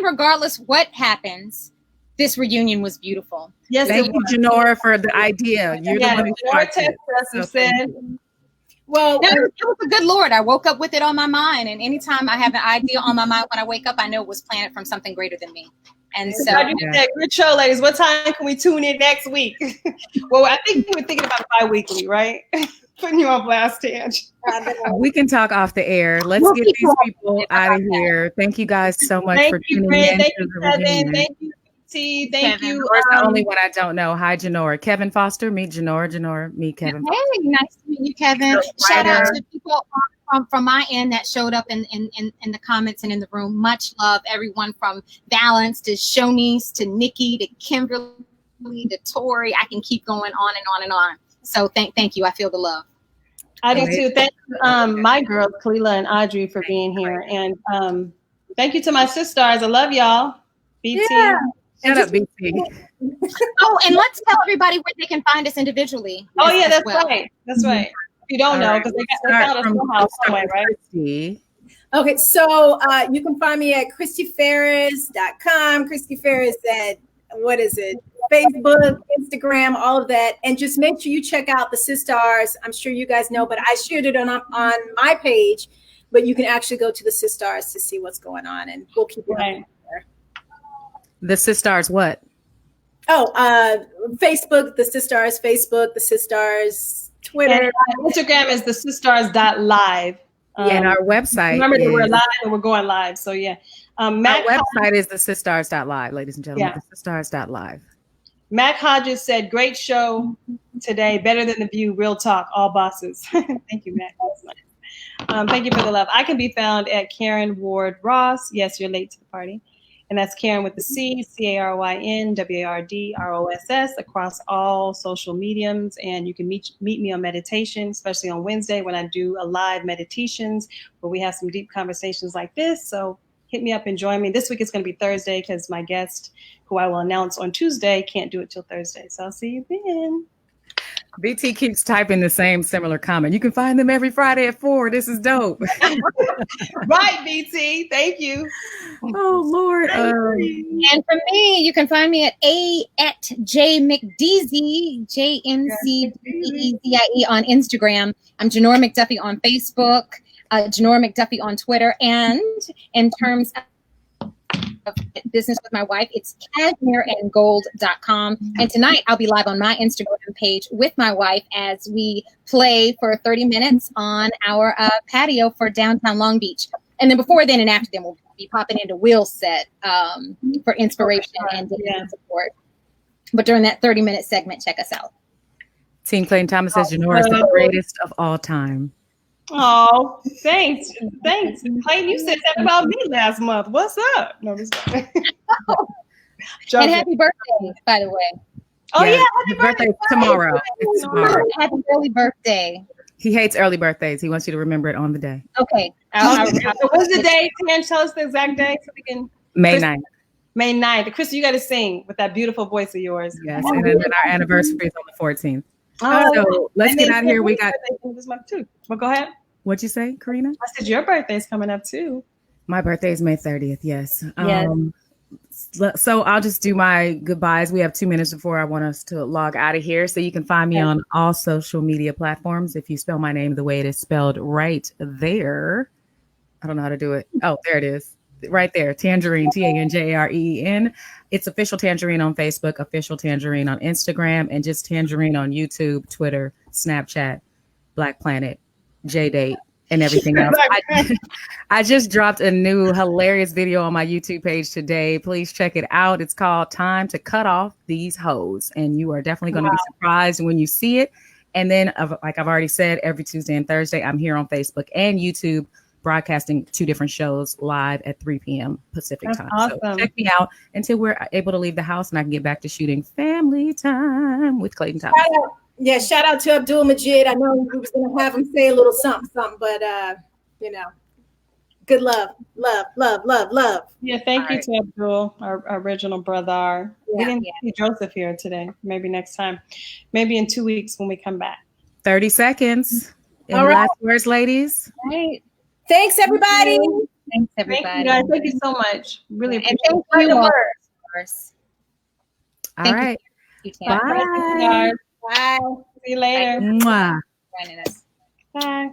regardless what happens, this reunion was beautiful.
Yes,
thank you, Janora, for the idea. You're the one who
texted us and said,
well, it was a good Lord. I woke up with it on my mind, and anytime I have an idea on my mind when I wake up, I know it was planned from something greater than me. And so,
good show, ladies. What time can we tune in next week? Well, I think we were thinking about bi-weekly, right? Putting you on blast, Tange.
We can talk off the air. Let's get these people out of here. Thank you guys so much for tuning in.
Thank you, Kevin. Thank you, T. Thank you.
The only one I don't know. Hi, Janora. Kevin Foster. Meet Janora. Janora. Meet Kevin.
Hey, nice to meet you, Kevin. Shout out to people from my end that showed up in the comments and in the room. Much love, everyone from Valence to Shonice to Nikki to Kimberly to Tori. I can keep going on and on and on. So thank you. I feel the love.
I do too. Thank you, my girls, Kalila and Audrey, for being here. And thank you to my siSTARS. I love y'all. BT.
Yeah. Shut up, BT.
Oh, and let's tell everybody where they can find us individually.
Oh, yeah, that's right. That's right. If you don't know, because they found us somehow, somewhere, right?
Okay, so you can find me at ChristyFerris.com. Christy Ferris at, what is it? Facebook, Instagram, all of that. And just make sure you check out the siSTARS. I'm sure you guys know, but I shared it on my page, but you can actually go to the siSTARS to see what's going on, and we'll keep you on there.
The siSTARS what?
Oh, Facebook, the siSTARS Facebook, the siSTARS Twitter.
And Instagram is the siSTARS.live.
And our website.
Remember that we're live and we're going live. So yeah.
Our website is the siSTARS.live, ladies and gentlemen. The siSTARS.live.
Mac Hodges said, great show today. Better than The View. Real talk. All bosses. Thank you, Mac. That's nice. Thank you for the love. I can be found at Karen Ward Ross. Yes, you're late to the party. And that's Karen with the C, CARYN, WARDROSS across all social mediums. And you can meet me on meditation, especially on Wednesday when I do a live meditations where we have some deep conversations like this. So hit me up and join me. This week it's going to be Thursday because my guest, who I will announce on Tuesday, can't do it till Thursday. So I'll see you then.
BT keeps typing the same similar comment. You can find them every Friday at 4. This is dope.
Right, BT. Thank you.
Oh, Lord.
And for me, you can find me at JMcDeezy, JMCDEZIE on Instagram. I'm Janora McDuffie on Facebook, Janora McDuffie on Twitter. And in terms of business with my wife, it's cashmereandgold.com. And tonight I'll be live on my Instagram page with my wife as we play for 30 minutes on our patio for downtown Long Beach. And then before then and after then, we'll be popping into Will's set for inspiration and support. But during that 30-minute segment, check us out.
Team Clayton Thomas says Janora is the greatest of all time.
Oh, thanks. Clayton, you said that about me last month. What's up? No,
and happy birthday, by the way.
Oh, yeah.
Happy birthday tomorrow. It's tomorrow.
Happy early birthday.
He hates early birthdays. He wants you to remember it on the day.
Okay.
What's the day? Can you tell us the exact day so we can?
May 9th.
May 9th. Chris, you got to sing with that beautiful voice of yours.
Yes, and then our anniversary is on the 14th. So let's get out of here. We got
this month too. Well, go ahead.
What'd you say, Karina?
I said your birthday's coming up too.
My birthday is May 30th. Yes. So I'll just do my goodbyes. We have 2 minutes before I want us to log out of here. So you can find me on all social media platforms. If you spell my name the way it is spelled right there. I don't know how to do it. Oh, there it is. Right there. Tangerine, TANJAREEN. It's Official Tangerine on Facebook, Official Tangerine on Instagram, and just Tangerine on YouTube, Twitter, Snapchat, Black Planet, JDate, and everything else. I just dropped a new hilarious video on my YouTube page today. Please check it out. It's called Time to Cut Off These Hoes. And you are definitely going to be surprised when you see it. And then, like I've already said, every Tuesday and Thursday, I'm here on Facebook and YouTube broadcasting 2 different shows live at 3 p.m. Pacific time.
Awesome.
So check me out until we're able to leave the house and I can get back to shooting Family Time with Clayton Thomas.
Shout out to Abdul Majid. I know we was going to have him say a little something, but you know, good love.
Yeah, thank you to Abdul, our original brother. We didn't see Joseph here today. Maybe next time. Maybe in 2 weeks when we come back.
30 seconds. Any
All right.
last words, ladies?
Right. Thanks, everybody.
Thanks, everybody.
Thank you, guys. Thank you so much. Really appreciate
it. Thank you all.
All right.
Bye.
Bye.
See you later.
Mwah.
Joining us.
Bye.